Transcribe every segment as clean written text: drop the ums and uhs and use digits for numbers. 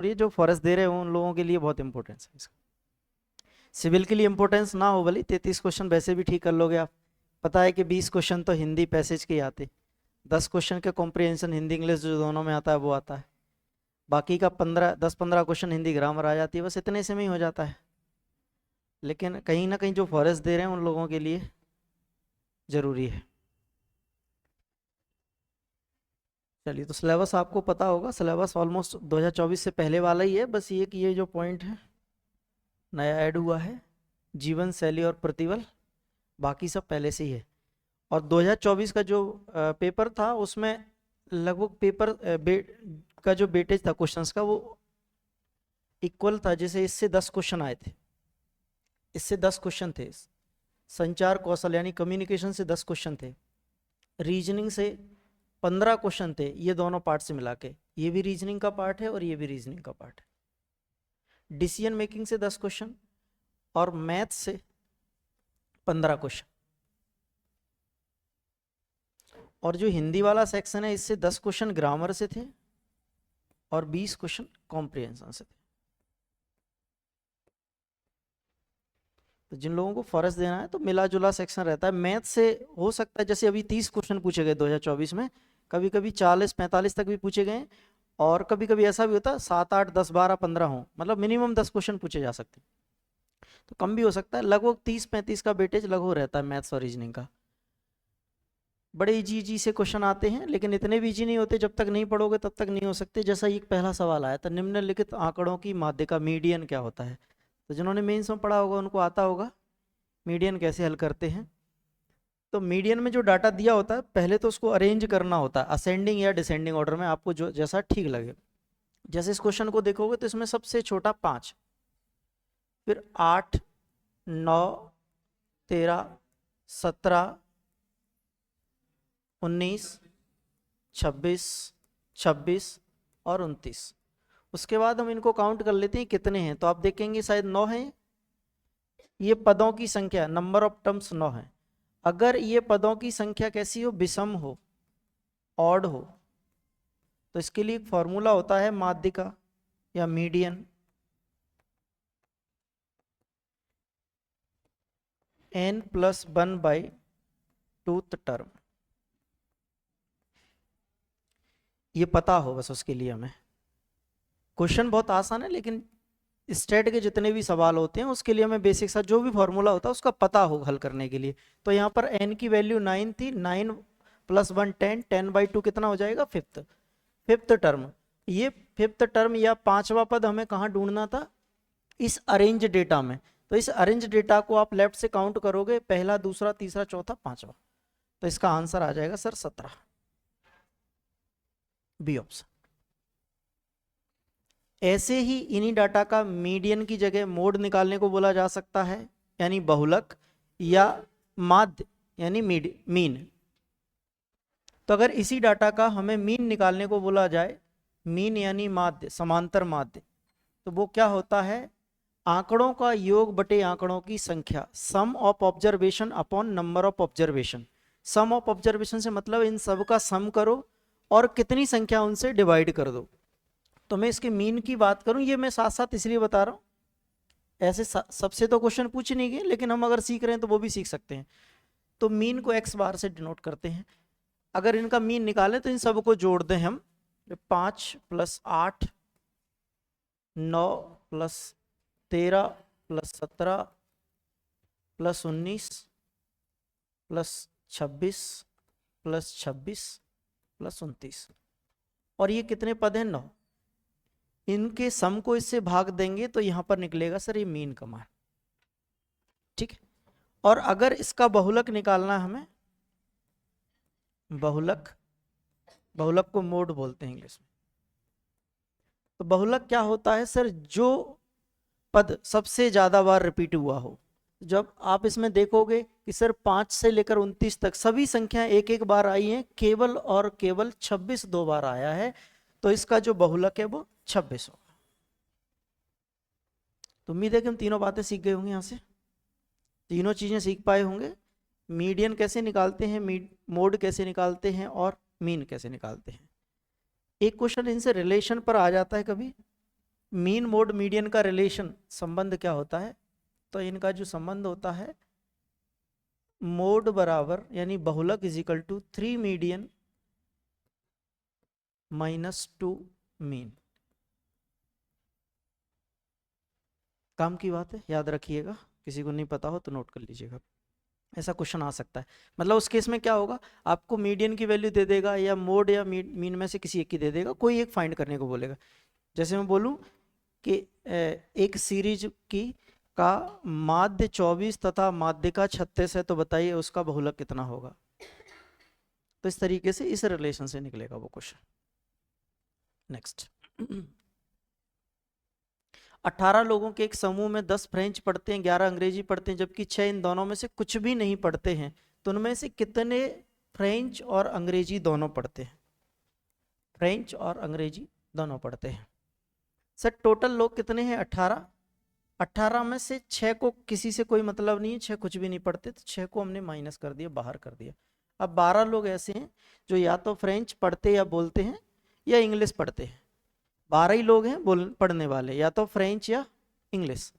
और ये जो फॉरेस्ट दे रहे हो उन लोगों के लिए बहुत इंपॉर्टेंस है इसका। सिविल के लिए इंपॉर्टेंस ना हो भले 33 क्वेश्चन वैसे भी ठीक कर लोगे आप। पता है कि 20 क्वेश्चन तो हिंदी पैसेज के ही आते, 10 क्वेश्चन के कॉम्प्रिहेंशन हिंदी इंग्लिश जो दोनों में आता है वो आता है, बाकी का 10-15 क्वेश्चन हिंदी ग्रामर आ जाती है, बस इतने से में ही हो जाता है। लेकिन कहीं ना कहीं जो फॉरेस्ट दे रहे हैं उन लोगों के लिए जरूरी है। चलिए, तो सिलेबस आपको पता होगा, सिलेबस ऑलमोस्ट 2024 से पहले वाला ही है, बस ये कि ये जो पॉइंट है नया ऐड हुआ है, जीवन शैली और प्रतिबल, बाकी सब पहले से ही है। और 2024 का जो पेपर था उसमें लगभग पेपर का जो वेटेज था क्वेश्चंस का वो इक्वल था, जैसे इससे 10 क्वेश्चन आए थे, इससे 10 क्वेश्चन थे, संचार कौशल यानी कम्युनिकेशन से 10 क्वेश्चन थे, रीजनिंग से 15 क्वेश्चन थे, ये दोनों पार्ट से मिला के, ये भी रीजनिंग का पार्ट है और ये भी रीजनिंग का पार्ट है। डिसीजन मेकिंग से 10 क्वेश्चन और मैथ से 15 क्वेश्चन। और जो हिंदी वाला सेक्शन है इससे 10 क्वेश्चन ग्रामर से थे और 20 क्वेश्चन कॉम्प्रिहेंशन से थे। तो जिन लोगों को फॉरेस्ट देना है तो मिला जुला सेक्शन रहता है। मैथ से हो सकता है जैसे अभी 30 क्वेश्चन पूछे गए 2024 में, कभी कभी 40-45 तक भी पूछे गए, और कभी कभी ऐसा भी होता है 7, 8, 10, 12, 15 हो, मतलब मिनिमम 10 क्वेश्चन पूछे जा सकते हैं, तो कम भी हो सकता है। लगभग 30-35 का वेटेज लगभग रहता है मैथ्स और रीजनिंग का। बड़े इजी इजी से क्वेश्चन आते हैं, लेकिन इतने भी इजी नहीं होते, जब तक नहीं पढ़ोगे तब तक नहीं हो सकते। जैसा एक पहला सवाल आया था, निम्नलिखित आंकड़ों की माध्यिका मीडियन क्या होता है, तो जिन्होंने मेंस में पढ़ा होगा उनको आता होगा मीडियन कैसे हल करते हैं। तो मीडियन में जो डाटा दिया होता है पहले तो उसको अरेंज करना होता है असेंडिंग या डिसेंडिंग ऑर्डर में, आपको जो जैसा ठीक लगे। जैसे इस क्वेश्चन को देखोगे तो इसमें सबसे छोटा 5, फिर 8, 9, 13, 17, 19, 26, 26 और 29। उसके बाद हम इनको काउंट कर लेते हैं कितने हैं, तो आप देखेंगे शायद 9 हैं। ये पदों की संख्या, नंबर ऑफ टर्म्स 9 है। अगर ये पदों की संख्या कैसी हो, विषम हो, ऑड हो, तो इसके लिए एक फॉर्मूला होता है माध्यिका या मीडियन, n+1/2th टर्म। ये पता हो बस उसके लिए हमें। क्वेश्चन बहुत आसान है, लेकिन स्टेट के जितने भी सवाल होते हैं उसके लिए हमें बेसिक सा जो भी फॉर्मूला होता है उसका पता हो हल करने के लिए। तो यहाँ पर n की वैल्यू 9 थी, 9 + 1 10, 10/2 कितना हो जाएगा, फिफ्थ टर्म। ये फिफ्थ टर्म या पांचवा पद हमें कहाँ ढूंढना था, इस अरेंज डेटा में। तो इस अरेंज डेटा को आप लेफ्ट से काउंट करोगे, पहला, दूसरा, तीसरा, चौथा, पांचवा, तो इसका आंसर आ जाएगा सर 17, बी ऑप्शन। ऐसे ही इन्हीं डाटा का मीडियन की जगह मोड निकालने को बोला जा सकता है, यानी बहुलक, या माध्य यानी मीन। तो अगर इसी डाटा का हमें मीन निकालने को बोला जाए, मीन यानी माध्य, समांतर माध्य, तो वो क्या होता है, आंकड़ों का योग बटे आंकड़ों की संख्या, sum of observation upon number of observation. Sum of observation से मतलब इन सब का सम करो और कितनी संख्या उनसे डिवाइड कर दो। तो मैं इसके मीन की बात करूं, ये मैं साथ साथ इसलिए बता रहा हूं, ऐसे सबसे तो क्वेश्चन पूछ नहीं गए, लेकिन हम अगर सीख रहे हैं तो वो भी सीख सकते हैं। तो मीन को x बार से डिनोट करते हैं। अगर इनका मीन निकालें तो इन सबको जोड़ दें हम, 5 + 8, 9 + 13 + 17 + 19 + 26 + 26 + 29, और ये कितने पद हैं, 9। इनके सम को इससे भाग देंगे तो यहां पर निकलेगा सर ये मीन का मान, ठीक है। और अगर इसका बहुलक निकालना है हमें, बहुलक को मोड बोलते हैं इंग्लिश में। तो बहुलक क्या होता है सर, जो पद सबसे ज्यादा बार रिपीट हुआ हो। जब आप इसमें देखोगे कि सर 5 से लेकर 29 तक सभी संख्या एक एक बार आई हैं, केवल और केवल 26 2 बार आया है, तो इसका जो बहुलक है वो 26 होगा। तो उम्मीद है कि हम तीनों बातें सीख गए होंगे, यहाँ से तीनों चीजें सीख पाए होंगे। मीडियन कैसे निकालते हैं, मोड कैसे निकालते हैं, और मीन कैसे निकालते हैं। एक क्वेश्चन इनसे रिलेशन पर आ जाता है कभी, मीन मोड मीडियन का रिलेशन संबंध क्या होता है? तो इनका जो संबंध होता है, मोड बराबर यानी बहुलक is equal to 3 median minus 2 mean. काम की बात है, याद रखिएगा, किसी को नहीं पता हो तो नोट कर लीजिएगा। ऐसा क्वेश्चन आ सकता है। मतलब उस केस में क्या होगा, आपको मीडियन की वैल्यू दे देगा या मोड या मीन में से किसी एक की दे देगा, कोई एक फाइंड करने को बोलेगा। जैसे मैं बोलूं कि एक सीरीज की का माध्य 24 तथा माध्य का 36 है, तो बताइए उसका बहुलक कितना होगा। तो इस तरीके से इस रिलेशन से निकलेगा वो क्वेश्चन। नेक्स्ट 18 लोगों के एक समूह में 10 फ्रेंच पढ़ते हैं, 11 अंग्रेजी पढ़ते हैं, जबकि 6 इन दोनों में से कुछ भी नहीं पढ़ते हैं, तो उनमें से कितने फ्रेंच और अंग्रेजी दोनों पढ़ते हैं? फ्रेंच और अंग्रेजी दोनों पढ़ते हैं। सर टोटल लोग कितने हैं? 18। 18 में से 6 को किसी से कोई मतलब नहीं है, 6 कुछ भी नहीं पढ़ते, तो 6 को हमने माइनस कर दिया, बाहर कर दिया। अब 12 लोग ऐसे हैं जो या तो फ्रेंच पढ़ते या बोलते हैं या इंग्लिश पढ़ते हैं। 12 ही लोग हैं पढ़ने वाले, या तो फ्रेंच या इंग्लिश।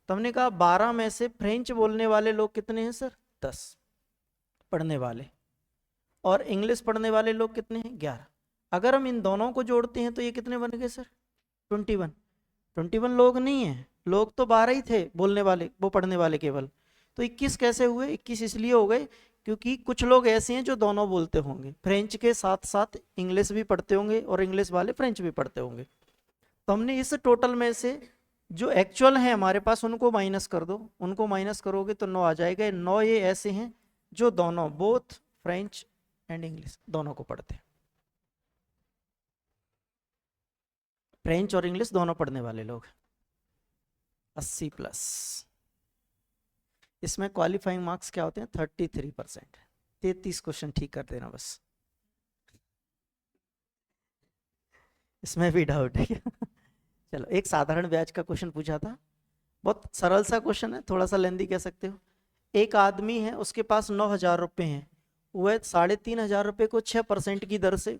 तो हमने कहा 12 में से फ्रेंच बोलने वाले लोग कितने हैं सर? 10 पढ़ने वाले। और इंग्लिश पढ़ने वाले लोग कितने हैं? 11। अगर हम इन दोनों को जोड़ते हैं तो ये कितने बन गए सर? 21। 21 लोग नहीं है, लोग तो 12 ही थे बोलने वाले, वो पढ़ने वाले केवल। तो 21 कैसे हुए? 21 इसलिए हो गए क्योंकि कुछ लोग ऐसे हैं जो दोनों बोलते होंगे, फ्रेंच के साथ साथ इंग्लिश भी पढ़ते होंगे और इंग्लिश वाले फ्रेंच भी पढ़ते होंगे। तो हमने इस टोटल में से जो एक्चुअल है हमारे पास उनको माइनस कर दो, उनको माइनस करोगे तो 9 आ जाएगा। 9 ये ऐसे हैं जो दोनों बोथ फ्रेंच एंड इंग्लिश दोनों को पढ़ते हैं, फ्रेंच और इंग्लिश दोनों पढ़ने वाले लोग। 80+। इसमें क्वालिफाइंग मार्क्स क्या होते हैं? 33%। 33 क्वेश्चन ठीक कर देना बस, इसमें भी डाउट है क्या? चलो एक साधारण ब्याज का क्वेश्चन पूछा था, बहुत सरल सा क्वेश्चन है, थोड़ा सा लेंदी कह सकते हो। एक आदमी है, उसके पास 9,000 रुपये हैं, वह 3,500 रुपये को 6% की दर से,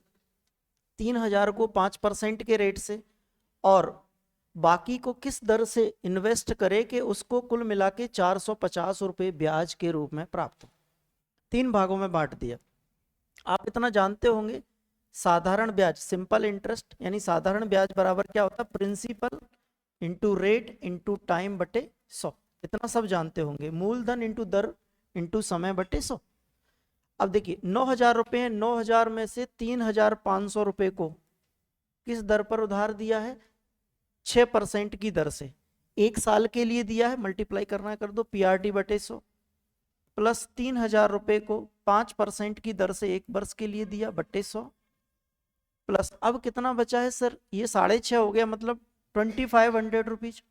3,000 को 5% के रेट से और बाकी को किस दर से इन्वेस्ट करे कि उसको कुल मिला के 450 रुपये ब्याज के रूप में प्राप्त हो। 3 भागों में बांट दिया। आप इतना जानते होंगे, साधारण ब्याज सिंपल इंटरेस्ट यानी साधारण ब्याज बराबर क्या होता है? Principal into rate into time बटे 100। इतना सब जानते होंगे। मूलधन इंटू दर इंटू समय बटे 100। अब देखिए 9,000 रुपये हैं, 9,000 में से 3,500 रुपये को किस दर पर उधार दिया है? 6% की दर से। 1 साल के लिए दिया है, मल्टीप्लाई करना है कर दो, PRT बटे 100 प्लस 3,000 रुपये को 5% की दर से 1 वर्ष के लिए दिया बटे 100 प्लस अब कितना बचा है सर? ये 6.5 हो गया, मतलब 2,500 रुपीज।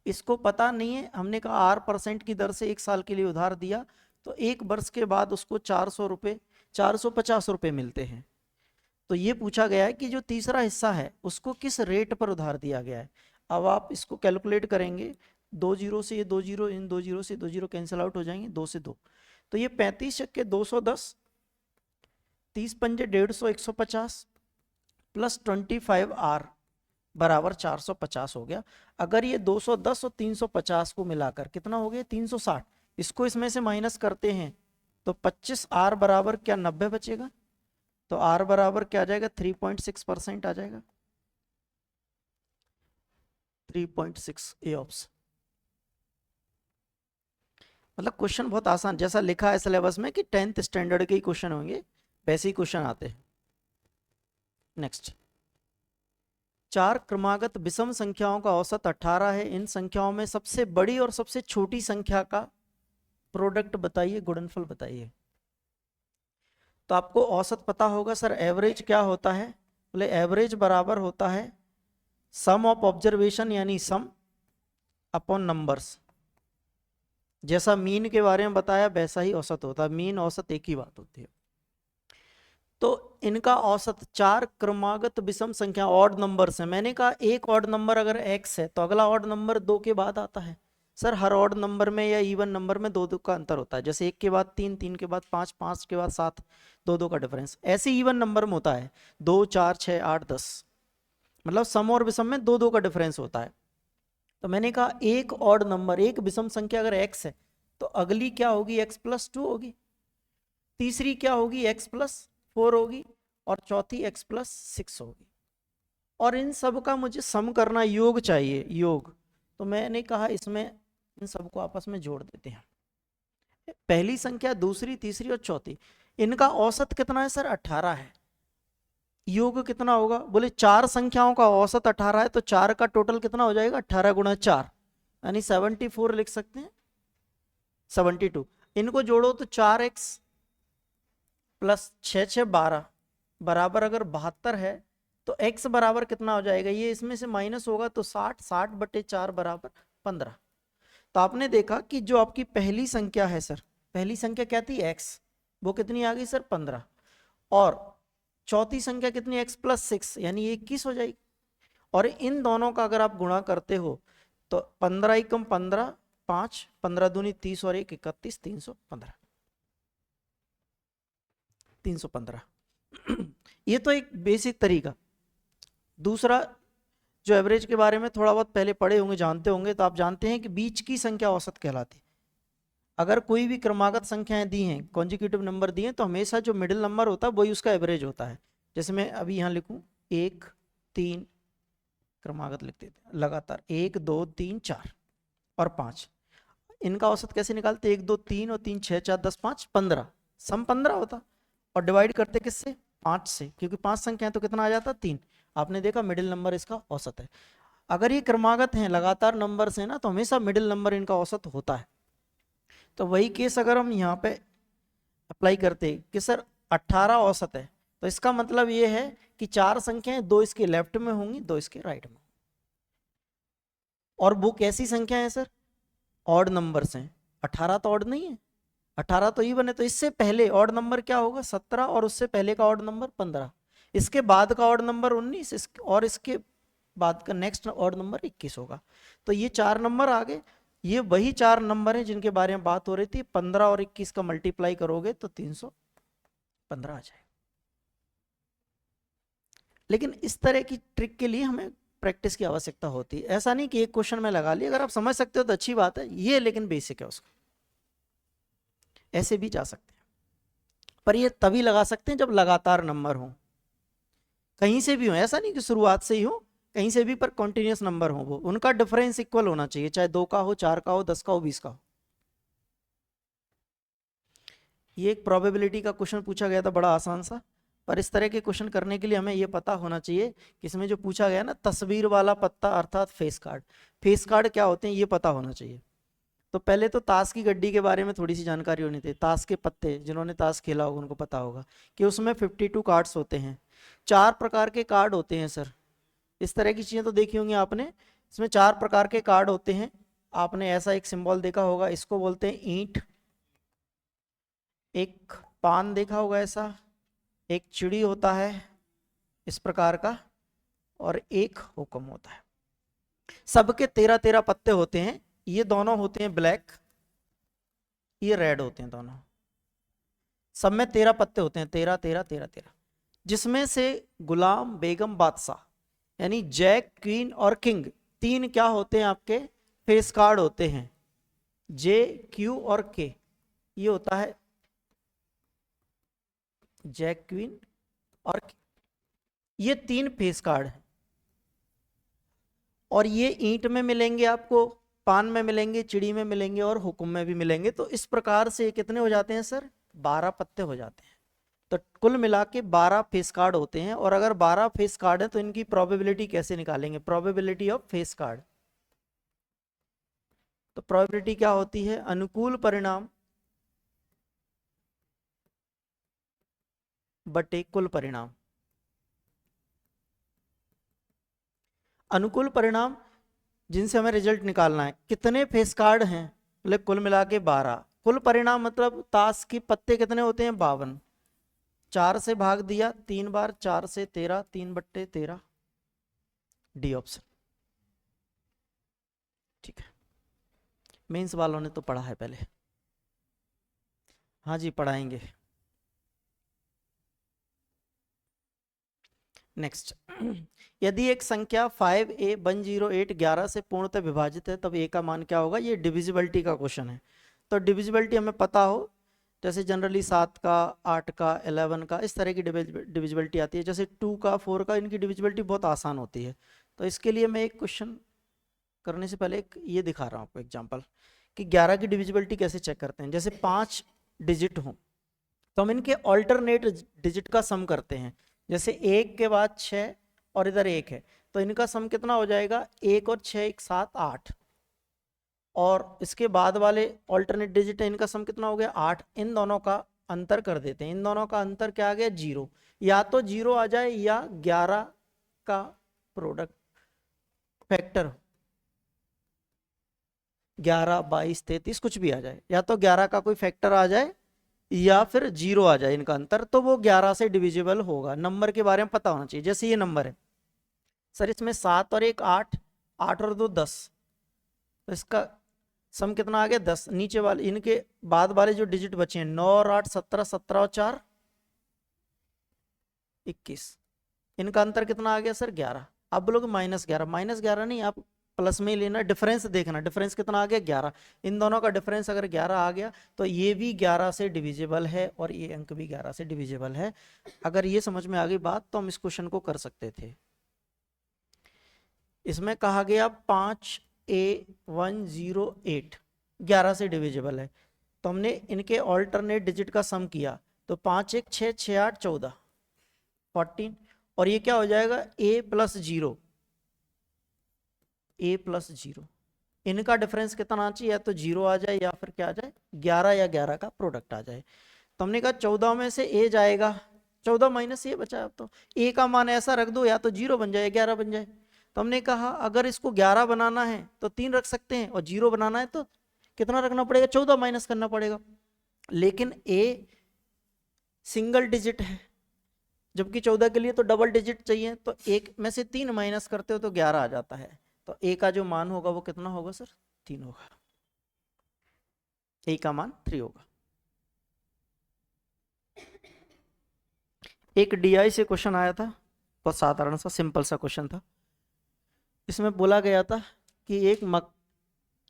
इसको पता नहीं है, हमने कहा R% की दर से 1 साल के लिए उधार दिया, तो 1 वर्ष के बाद उसको 400 रुपये 450 रुपये मिलते हैं। तो ये पूछा गया है कि जो तीसरा हिस्सा है उसको किस रेट पर उधार दिया गया है। अब आप इसको कैलकुलेट करेंगे, 2 जीरो से ये 2 जीरो, इन 2 जीरो से 2 जीरो कैंसिल आउट हो जाएंगे, 2 से 2, तो ये 35 के 210, 30 पंजे 150, 150 प्लस 25R बराबर 450 हो गया। अगर ये 210 और 350 को मिलाकर कितना हो गया? 360। इसको इसमें से माइनस करते हैं तो 25R बराबर क्या 90 बचेगा, तो R बराबर क्या आ जाएगा? 3.6% आ जाएगा। 3.6 ए ऑप्शन। मतलब क्वेश्चन बहुत आसान, जैसा लिखा है सिलेबस में कि 10th स्टैंडर्ड के ही क्वेश्चन होंगे, वैसे ही क्वेश्चन आते हैं। नेक्स्ट, 4 क्रमागत विषम संख्याओं का औसत 18 है। इन संख्याओं में सबसे बड़ी और सबसे छोटी संख्या का प्रोडक्ट बताइए, गुणनफल बताइए। तो आपको औसत पता होगा सर, एवरेज क्या होता है? बोले एवरेज बराबर होता है सम ऑफ ऑब्जर्वेशन यानी सम अपॉन नंबर्स। जैसा मीन के बारे में बताया वैसा ही औसत होता है, मीन औसत एक ही बात होती है। तो इनका औसत 4 क्रमागत विषम संख्या ऑड नंबर है। मैंने कहा एक ऑड नंबर अगर x है तो अगला ऑड नंबर 2 के बाद आता है। सर हर ऑड नंबर में या इवन नंबर में 2 का अंतर होता है, जैसे 1 के बाद 3, 3 के बाद 5, 5 के बाद 7, 2 का डिफरेंस। ऐसे इवन नंबर में होता है 2, 4, 6, 8, 10। मतलब सम और विषम में दो दो का डिफरेंस होता है। तो मैंने कहा एक ऑड नंबर, एक विषम संख्या अगर x है तो अगली क्या होगी, x+2 होगी, तीसरी क्या होगी, x+4 होगी, और चौथी x+6 होगी। और इन सब का मुझे सम करना, योग चाहिए, योग। तो मैंने कहा इसमें इन सबको आपस में जोड़ देते हैं। पहली संख्या, दूसरी, तीसरी और चौथी, इनका औसत कितना है सर, 18 है। योग कितना होगा, बोले चार संख्याओं का औसत 18 है, तो चार का टोटल कितना हो जाएगा, 18 गुणा 4 यानी 74 लिख सकते हैं, 72। इनको जोड़ो तो 4x प्लस 6 12 बराबर अगर 72 है, तो x बराबर कितना हो जाएगा, ये इसमें से माइनस होगा तो 60, 60/4 बराबर 15। तो आपने देखा कि जो आपकी पहली संख्या है सर, पहली संख्या क्या थी x, वो कितनी आ गई सर, 15। और चौथी संख्या कितनी, x+6 यानी ये 21 हो जाएगी। और इन दोनों का अगर आप गुणा करते हो तो 15 एकम 15, 5, 15 दूनी 30 और 1 31, 315, 315। ये तो एक बेसिक तरीका। दूसरा, जो एवरेज के बारे में थोड़ा बहुत पहले पढ़े होंगे, जानते होंगे, तो आप जानते हैं कि बीच की संख्या औसत कहलाती है। अगर कोई भी क्रमागत संख्याएं दी हैं, कॉन्जिक्यूटिव नंबर दिए, तो हमेशा जो मिडिल नंबर होता है वही उसका एवरेज होता है। जैसे मैं अभी यहाँ लिखूं 1 3, क्रमागत लिख देते हैं लगातार, 1 2 3 4 और 5। इनका औसत कैसे निकालते, 1 2 3 और 3 6 4 10 5 15, सम 15 होता। और डिवाइड करते किससे, 5 से, क्योंकि 5 संख्या है तो कितना आ जाता, 3। आपने देखा मिडिल नंबर इसका औसत है। अगर ये क्रमागत हैं, लगातार नंबर से ना, तो हमेशा मिडिल नंबर इनका औसत होता है। तो वही केस अगर हम यहाँ पे अप्लाई करते कि सर 18 औसत है, तो इसका मतलब ये है कि चार संख्याएं, दो इसके लेफ्ट में होंगी, दो इसके राइट में। और वो कैसी संख्या है सर, ऑड नंबर्स हैं। 18 तो ऑड नहीं है, 18 तो इवन है। तो इससे पहले ऑड नंबर क्या होगा, 17, और उससे पहले का ऑड नंबर 15, इसके बाद का ऑड नंबर 19, और इसके बाद का नेक्स्ट ऑड नंबर 21 होगा। तो ये चार नंबर आ गए। ये वही चार नंबर हैं जिनके बारे में बात हो रही थी। 15 और 21 का मल्टीप्लाई करोगे तो 315 आ जाए। लेकिन इस तरह की ट्रिक के लिए हमें प्रैक्टिस की आवश्यकता होती है। ऐसा नहीं कि एक क्वेश्चन में लगा लिया, अगर आप समझ सकते हो तो अच्छी बात है ये, लेकिन बेसिक है उसका। ऐसे भी जा सकते हैं, पर ये तभी लगा सकते हैं जब लगातार नंबर हो, कहीं से भी हो। ऐसा नहीं कि शुरुआत से ही हो, कहीं से भी, पर कॉन्टिन्यूस नंबर हो, वो उनका डिफरेंस इक्वल होना चाहिए, चाहे 2 का हो, 4 का हो, 10 का हो, 20 का हो। ये एक प्रोबेबिलिटी का क्वेश्चन पूछा गया था, बड़ा आसान सा। पर इस तरह के क्वेश्चन करने के लिए हमें यह पता होना चाहिए कि इसमें जो पूछा गया ना, तस्वीर वाला पत्ता अर्थात फेस कार्ड, फेस कार्ड क्या होते हैं ये पता होना चाहिए। तो पहले तो ताश की गड्डी के बारे में थोड़ी सी जानकारी होनी चाहिए। ताश के पत्ते, जिन्होंने ताश खेला होगा उनको पता होगा कि उसमें 52 कार्ड्स होते हैं। 4 प्रकार के कार्ड होते हैं सर, इस तरह की चीजें तो देखी होंगी आपने। इसमें 4 प्रकार के कार्ड होते हैं। आपने ऐसा एक सिंबल देखा होगा, इसको बोलते हैं ईंट। एक पान देखा होगा ऐसा, एक चिड़ी होता है इस प्रकार का, और एक हुक्म होता है। सबके 13-13 पत्ते होते हैं। ये दोनों होते हैं ब्लैक, ये रेड होते हैं दोनों। सब में 13 पत्ते होते हैं, 13 13 13 13, जिसमें से गुलाम, बेगम, बादशाह, यानी जैक, क्वीन और किंग, तीन क्या होते हैं आपके, फेस कार्ड होते हैं। जे, क्यू और के, ये होता है जैक, क्वीन और के। ये तीन फेस कार्ड हैं, और ये ईंट में मिलेंगे आपको, पान में मिलेंगे, चिड़ी में मिलेंगे और हुक्म में भी मिलेंगे। तो इस प्रकार से कितने हो जाते हैं सर, 12 पत्ते हो जाते हैं। तो कुल मिला के 12 फेस कार्ड होते हैं। और अगर 12 फेस कार्ड है तो इनकी प्रोबेबिलिटी कैसे निकालेंगे, प्रोबेबिलिटी ऑफ फेस कार्ड। तो प्रोबेबिलिटी क्या होती है, अनुकूल परिणाम बटे कुल परिणाम। अनुकूल परिणाम जिनसे हमें रिजल्ट निकालना है, कितने फेस कार्ड हैं, मतलब कुल मिला के 12। कुल परिणाम मतलब ताश के पत्ते कितने होते हैं, 52। 4 से भाग दिया 3 बार, 4 से 13, 3/13, डी ऑप्शन। ठीक है, मेंस वालों ने तो पढ़ा है पहले। हाँ जी, पढ़ाएंगे। नेक्स्ट, यदि एक संख्या 5a108 11 से पूर्णतः विभाजित है तब a का मान क्या होगा। ये डिविजिबिलिटी का क्वेश्चन है। तो डिविजिबिलिटी हमें पता हो, जैसे जनरली 7 का, 8 का, 11 का, इस तरह की डिविजिबिलिटी आती है। जैसे 2 का, 4 का, इनकी डिविजिबिलिटी बहुत आसान होती है। तो इसके लिए मैं एक क्वेश्चन करने से पहले एक ये दिखा रहा हूँ आपको एग्जाम्पल कि 11 की डिविजिबिलिटी कैसे चेक करते हैं। जैसे 5 डिजिट हों तो हम इनके ऑल्टरनेट डिजिट का सम करते हैं। जैसे 1 के बाद 6 और इधर 1 है, तो इनका सम कितना हो जाएगा, 1 और 6 एक साथ 8, और इसके बाद वाले ऑल्टरनेट डिजिट है, इनका सम कितना हो गया 8। इन दोनों का अंतर कर देते हैं। इन दोनों का अंतर क्या आ गया, 0। या तो 0 आ जाए या 11 का प्रोडक्ट फैक्टर 11, 22, 33 कुछ भी आ जाए, या तो 11 का कोई फैक्टर आ जाए या फिर 0 आ जाए इनका अंतर, तो वो 11 से डिविजिबल होगा। नंबर के बारे में पता होना चाहिए। जैसे ये नंबर है सर, इसमें 7 और 1 8, 8 और 2 10, तो इसका सम कितना आ गया 10। नीचे वाले इनके बाद वाले जो डिजिट बचे हैं 9 और 8 17, 17 और 4 21, इनका अंतर कितना आ गया सर 11। आप बोलोगे -11, -11 नहीं, आप प्लस में ही लेना, डिफरेंस देखना, डिफरेंस कितना आ गया 11। इन दोनों का डिफरेंस अगर 11 आ गया तो ये भी 11 से डिविजिबल है और ये अंक भी 11 से डिविजिबल है। अगर ये समझ में आ गई बात तो हम इस क्वेश्चन को कर सकते थे। इसमें कहा गया 5a108 11 से डिविजिबल है, तो हमने इनके ऑल्टरनेट डिजिट का सम किया, तो 5 1 6 6 8 14 14, और ये क्या हो जाएगा a प्लस 0, a प्लस 0। इनका डिफरेंस कितना आना चाहिए, या तो 0 आ जाए या फिर क्या आ जाए 11, या 11 का प्रोडक्ट आ जाए। तो हमने कहा 14 में से a जाएगा, 14 माइनस ये बचा। अब तो a का मान ऐसा रख दो, या तो 0 बन जाए 11 बन जाए। तो हमने कहा अगर इसको 11 बनाना है तो 3 रख सकते हैं, और 0 बनाना है तो कितना रखना पड़ेगा, 14 माइनस करना पड़ेगा। लेकिन a सिंगल डिजिट है, जबकि 14 के लिए तो डबल डिजिट चाहिए, तो 1 में से 3 माइनस करते हो तो 11 आ जाता है। तो a का जो मान होगा वो कितना होगा सर, 3 होगा। a का मान 3 होगा। एक DI से क्वेश्चन आया था, बहुत साधारण सा सिंपल सा क्वेश्चन था। इसमें बोला गया था कि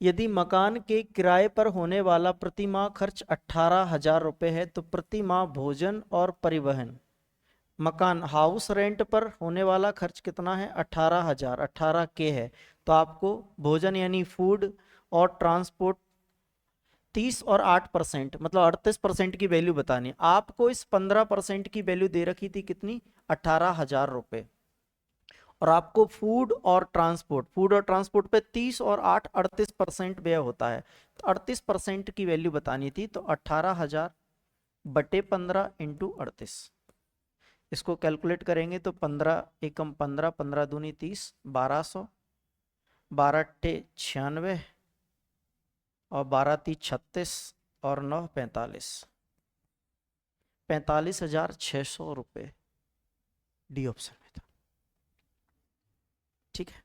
यदि मकान के किराए पर होने वाला प्रति माह खर्च 18,000 रुपये है तो प्रति माह भोजन और परिवहन, मकान हाउस रेंट पर होने वाला खर्च कितना है 18,000, 18K है। तो आपको भोजन यानी फूड और ट्रांसपोर्ट 30 और 8% मतलब 38% की वैल्यू बतानी है। आपको इस 15% की वैल्यू दे रखी थी कितनी, 18,000 रुपये, और आपको फूड और ट्रांसपोर्ट पे 30 और 8 38% व्यय होता है। तो 38% की वैल्यू बतानी थी, तो 18,000 बटे 15 इंटू 38, इसको कैलकुलेट करेंगे तो 15 एकम 15, 15 दूनी 30, 1200, 12 टे 96, और 12 ती 36, और 9 45, 45,600 रुपये डी ऑप्शन में था। ठीक है,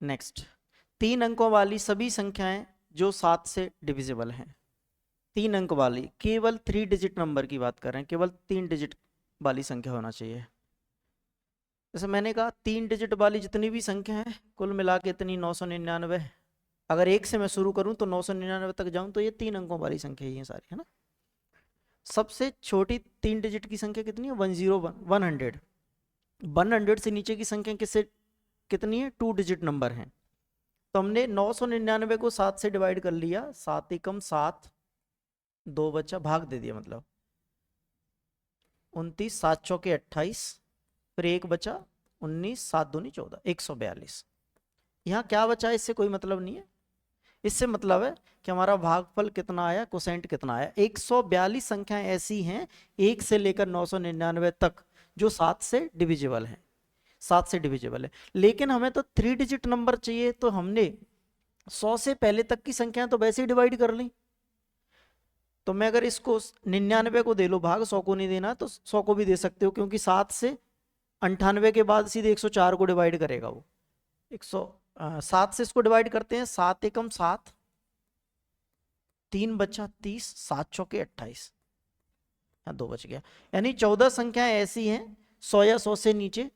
नेक्स्ट, 3 अंकों वाली सभी संख्याएं जो 7 से डिविजिबल हैं। 3 अंक वाली, केवल 3 डिजिट नंबर की बात कर रहे हैं, केवल 3 डिजिट वाली संख्या होना चाहिए। जैसे मैंने कहा 3 डिजिट वाली जितनी भी संख्या है कुल मिला के इतनी 999। अगर 1 से मैं शुरू करूं तो 999 तक जाऊं तो ये 3 अंकों वाली संख्या ही है सारी, है ना। सबसे छोटी 3 डिजिट की संख्या कितनी है, 101, 100। 100 से नीचे की संख्या किससे कितनी है, 2 डिजिट नंबर है। तो हमने 999 को 7 से डिवाइड कर लिया, 7 एकम 7, 2 बचा, भाग दे दिया, मतलब 29, 7 चौके 28, फिर 1 बचा 19, 7 दूनी 14, 142। यहाँ क्या बचा है इससे कोई मतलब नहीं है, इससे मतलब है कि हमारा भागफल कितना आया, कोसेंट कितना आया। 142 संख्याएं ऐसी हैं 1 से लेकर 999 तक जो 7 से डिविजिबल है, 7 से डिविजिबल है। लेकिन हमें तो 3 डिजिट नंबर चाहिए, तो हमने 100 से पहले तक की संख्याएं तो वैसे ही डिवाइड कर ली। तो मैं अगर इसको 99 को दे लो भाग, 100 को नहीं देना तो 100 को भी दे सकते हो, क्योंकि 7 से 98 के बाद सीधे 104 को डिवाइड करेगा वो। 7 से इसको डिवाइड करते हैं, 7 एकम 7, 3 बचा 30, 7 चौके 28, यहाँ 2 बच गया। यानी 14 संख्याएं ऐसी हैं 100 या 100 से नीचे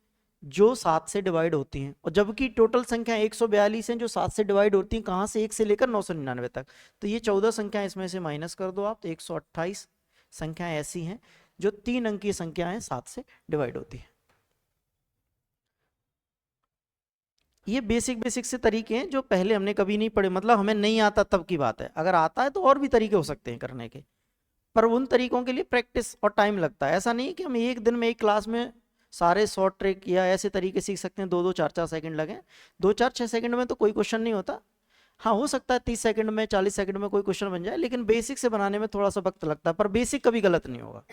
जो 7 से डिवाइड होती हैं, और जबकि टोटल संख्या 142 हैं जो 7 से डिवाइड होती हैं, कहाँ से, 1 से लेकर 999 तक। तो ये 14 संख्या इसमें से माइनस कर दो आप, तो 128 संख्याएं ऐसी हैं जो 3 अंकीय संख्याएं 7 से डिवाइड होती हैं। ये बेसिक से तरीके हैं जो पहले हमने कभी नहीं पढ़े, मतलब हमें नहीं आता तब की बात है। अगर आता है तो और भी तरीके हो सकते हैं करने के, पर उन तरीकों के लिए प्रैक्टिस और टाइम लगता है। ऐसा नहीं है कि हम एक दिन में एक क्लास में सारे शॉर्ट ट्रिक या ऐसे तरीके सीख सकते हैं, 2-2 4-4 सेकंड लगे। 2-4-6 सेकंड में तो कोई क्वेश्चन नहीं होता। हाँ, हो सकता है 30 सेकंड में 40 सेकंड में कोई क्वेश्चन बन जाए, लेकिन बेसिक से बनाने में थोड़ा सा वक्त लगता है। पर बेसिक कभी गलत नहीं होगा,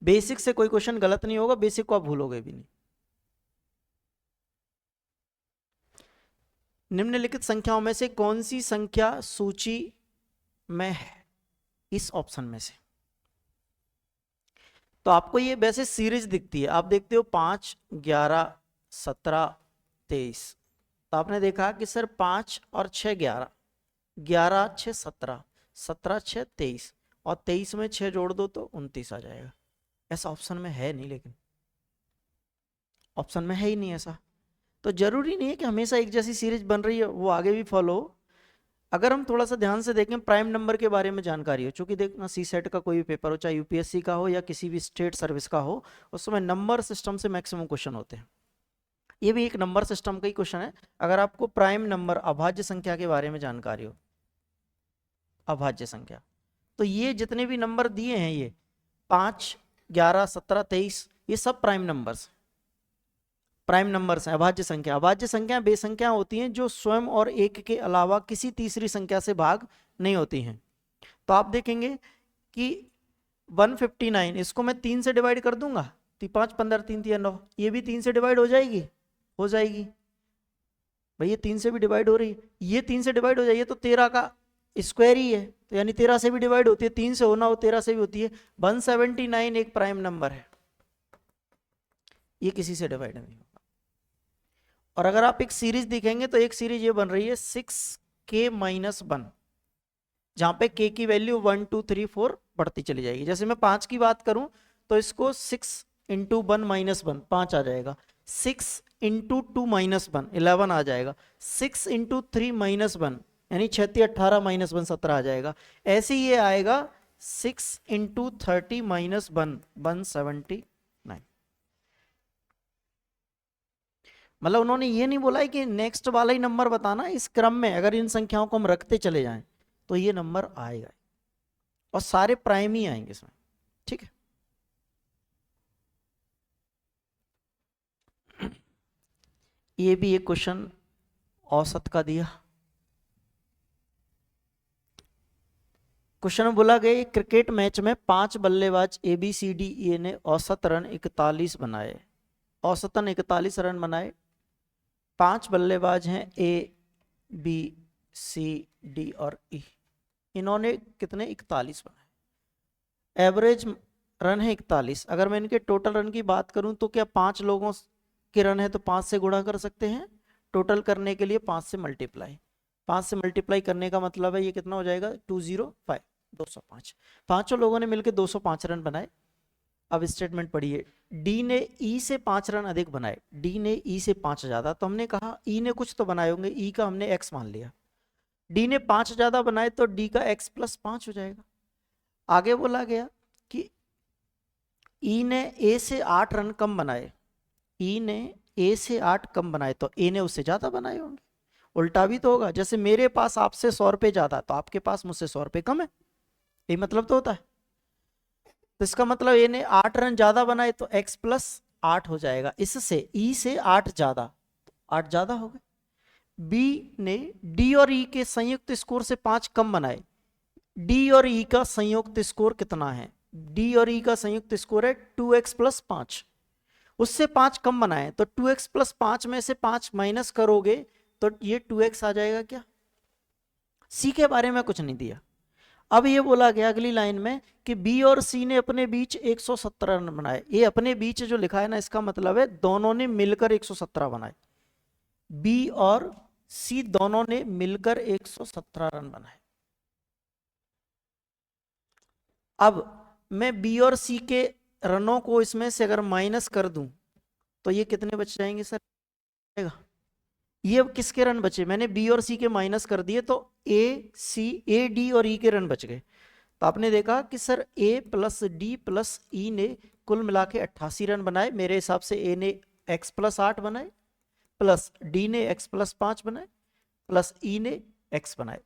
बेसिक से कोई क्वेश्चन गलत नहीं होगा, बेसिक को आप भूलोगे भी नहीं। निम्नलिखित संख्याओं में से कौन सी संख्या सूची में है, इस ऑप्शन में से। तो आपको ये वैसे सीरीज दिखती है, आप देखते हो 5, 11, 17, 23। तो आपने देखा कि सर 5 और 6 11, 11 6 17, 17 6 23, और 23 में 6 जोड़ दो तो 29 आ जाएगा। ऐसा ऑप्शन में है नहीं, लेकिन ऑप्शन में है ही नहीं ऐसा। तो जरूरी नहीं है कि हमेशा एक जैसी सीरीज बन रही है वो आगे भी फॉलो हो। अगर हम थोड़ा सा ध्यान से देखें, प्राइम नंबर के बारे में जानकारी हो, चूंकि देखना सी सेट का कोई भी पेपर हो, चाहे यूपीएससी का हो या किसी भी स्टेट सर्विस का हो, उस समय नंबर सिस्टम से मैक्सिमम क्वेश्चन होते हैं। ये भी एक नंबर सिस्टम का ही क्वेश्चन है। अगर आपको प्राइम नंबर, अभाज्य संख्या के बारे में जानकारी हो, अभाज्य संख्या, तो ये जितने भी नंबर दिए हैं, ये 5, 11, 17, 23, ये सब प्राइम नंबर्स, प्राइम नंबर्स हैं, अभाज्य संख्या। अभाज्य संख्या वे संख्या होती हैं जो स्वयं और एक के अलावा किसी तीसरी संख्या से भाग नहीं होती हैं। तो आप देखेंगे कि 159, इसको मैं 3 से डिवाइड कर दूंगा, 5 15 3 3 9, ये भी 3 से डिवाइड हो जाएगी, हो जाएगी भाई, ये 3 से भी डिवाइड हो रही है, ये 3 से डिवाइड हो जाइए तो 13 का स्क्वायर ही है, तो यानी 13 से भी डिवाइड होती है, 3 से होना हो 13 से भी होती है। 179 एक प्राइम नंबर है, ये किसी से डिवाइड नहीं होगा। और अगर आप एक सीरीज देखेंगे तो एक सीरीज ये बन रही है 6k-1, जहां पे k की वैल्यू 1 2 3 4 बढ़ती चली जाएगी। जैसे मैं 5 की बात करूं तो इसको 6 × 1 - 1 5 आ जाएगा, 6 × 2 - 1 11 आ जाएगा, 6 × 3 - 1 यानी 36 18 - 1 17 आ जाएगा। ऐसे ही ये आएगा 6 × 30 - 1 179। मतलब उन्होंने ये नहीं बोला है कि नेक्स्ट वाला ही नंबर बताना, इस क्रम में अगर इन संख्याओं को हम रखते चले जाएं तो ये नंबर आएगा, और सारे प्राइम ही आएंगे इसमें, ठीक है। ये भी एक क्वेश्चन औसत का दिया। क्वेश्चन में बोला गया क्रिकेट मैच में 5 बल्लेबाज ABCDE ने औसत रन 41 बनाए, औसतन 41 रन बनाए। 5 बल्लेबाज हैं ABCD और E, इन्होंने कितने 41 बनाए, एवरेज रन है 41। अगर मैं इनके टोटल रन की बात करूं तो क्या 5 लोगों के रन है तो 5 से गुणा कर सकते हैं, टोटल करने के लिए 5 से मल्टीप्लाई, 5 से मल्टीप्लाई करने का मतलब है ये कितना हो जाएगा 205 205। पांचों लोगों ने मिलकर 205 रन बनाए। अब स्टेटमेंट पढ़िए, डी ने ई से 5 रन अधिक बनाए, डी ने ई से 5 ज्यादा, तो हमने कहा ई ने कुछ तो बनाए होंगे, ई का हमने एक्स मान लिया, डी ने 5 ज्यादा बनाए तो डी का एक्स प्लस 5 हो जाएगा। आगे बोला गया कि ई ने ए से 8 रन कम बनाए, ई ने ए से 8 कम बनाए तो ए ने उससे ज्यादा बनाए होंगे। उल्टा भी तो होगा, जैसे मेरे पास आपसे 100 रुपए ज्यादा तो आपके पास मुझसे 100 रुपए कम है, यही मतलब तो होता है। तो इसका मतलब ए ने 8 रन ज्यादा बनाए तो x प्लस 8 हो जाएगा, इससे ई से 8 ज्यादा, तो 8 ज्यादा हो गए। बी ने डी और ई के संयुक्त स्कोर से 5 कम बनाए, डी और ई का संयुक्त स्कोर कितना है, डी और ई का संयुक्त स्कोर है 2x प्लस 5, उससे 5 कम बनाए तो 2x प्लस 5 में से 5 माइनस करोगे तो ये 2x आ जाएगा। क्या सी के बारे में कुछ नहीं दिया। अब ये बोला गया अगली लाइन में कि बी और सी ने अपने बीच 117 रन बनाए, ये अपने बीच जो लिखा है ना इसका मतलब है दोनों ने मिलकर 117 बनाए, बी और सी दोनों ने मिलकर 117 रन बनाए। अब मैं बी और सी के रनों को इसमें से अगर माइनस कर दूं तो ये कितने बच जाएंगे सर? ये अब किसके रन बचे? मैंने बी और सी के माइनस कर दिए तो ए डी और ई के रन बच गए। तो आपने देखा कि सर ए प्लस डी प्लस ई ने कुल मिला के 88 रन बनाए। मेरे हिसाब से ए ने x प्लस 8 बनाए, प्लस डी ने x प्लस 5 बनाए, प्लस ई ने x बनाए।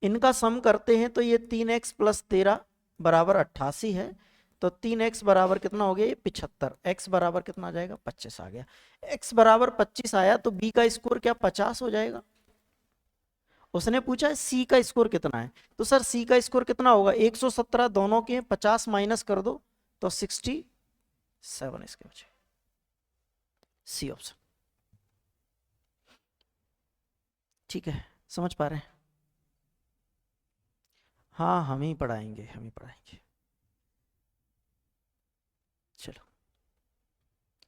इनका सम करते हैं तो ये 3x प्लस 13 बराबर 88 है। तो 3x बराबर कितना हो गया? ये 75। x बराबर कितना आ जाएगा? 25 आ गया। x बराबर 25 आया तो b का स्कोर क्या 50 हो जाएगा? उसने पूछा है सी का स्कोर कितना है, तो सर सी का स्कोर कितना होगा? 117 दोनों के, 50 माइनस कर दो तो 67 इसके बचे। C option. ठीक है, समझ पा रहे हैं? हाँ, हम ही पढ़ाएंगे, हम ही पढ़ाएंगे। चलो,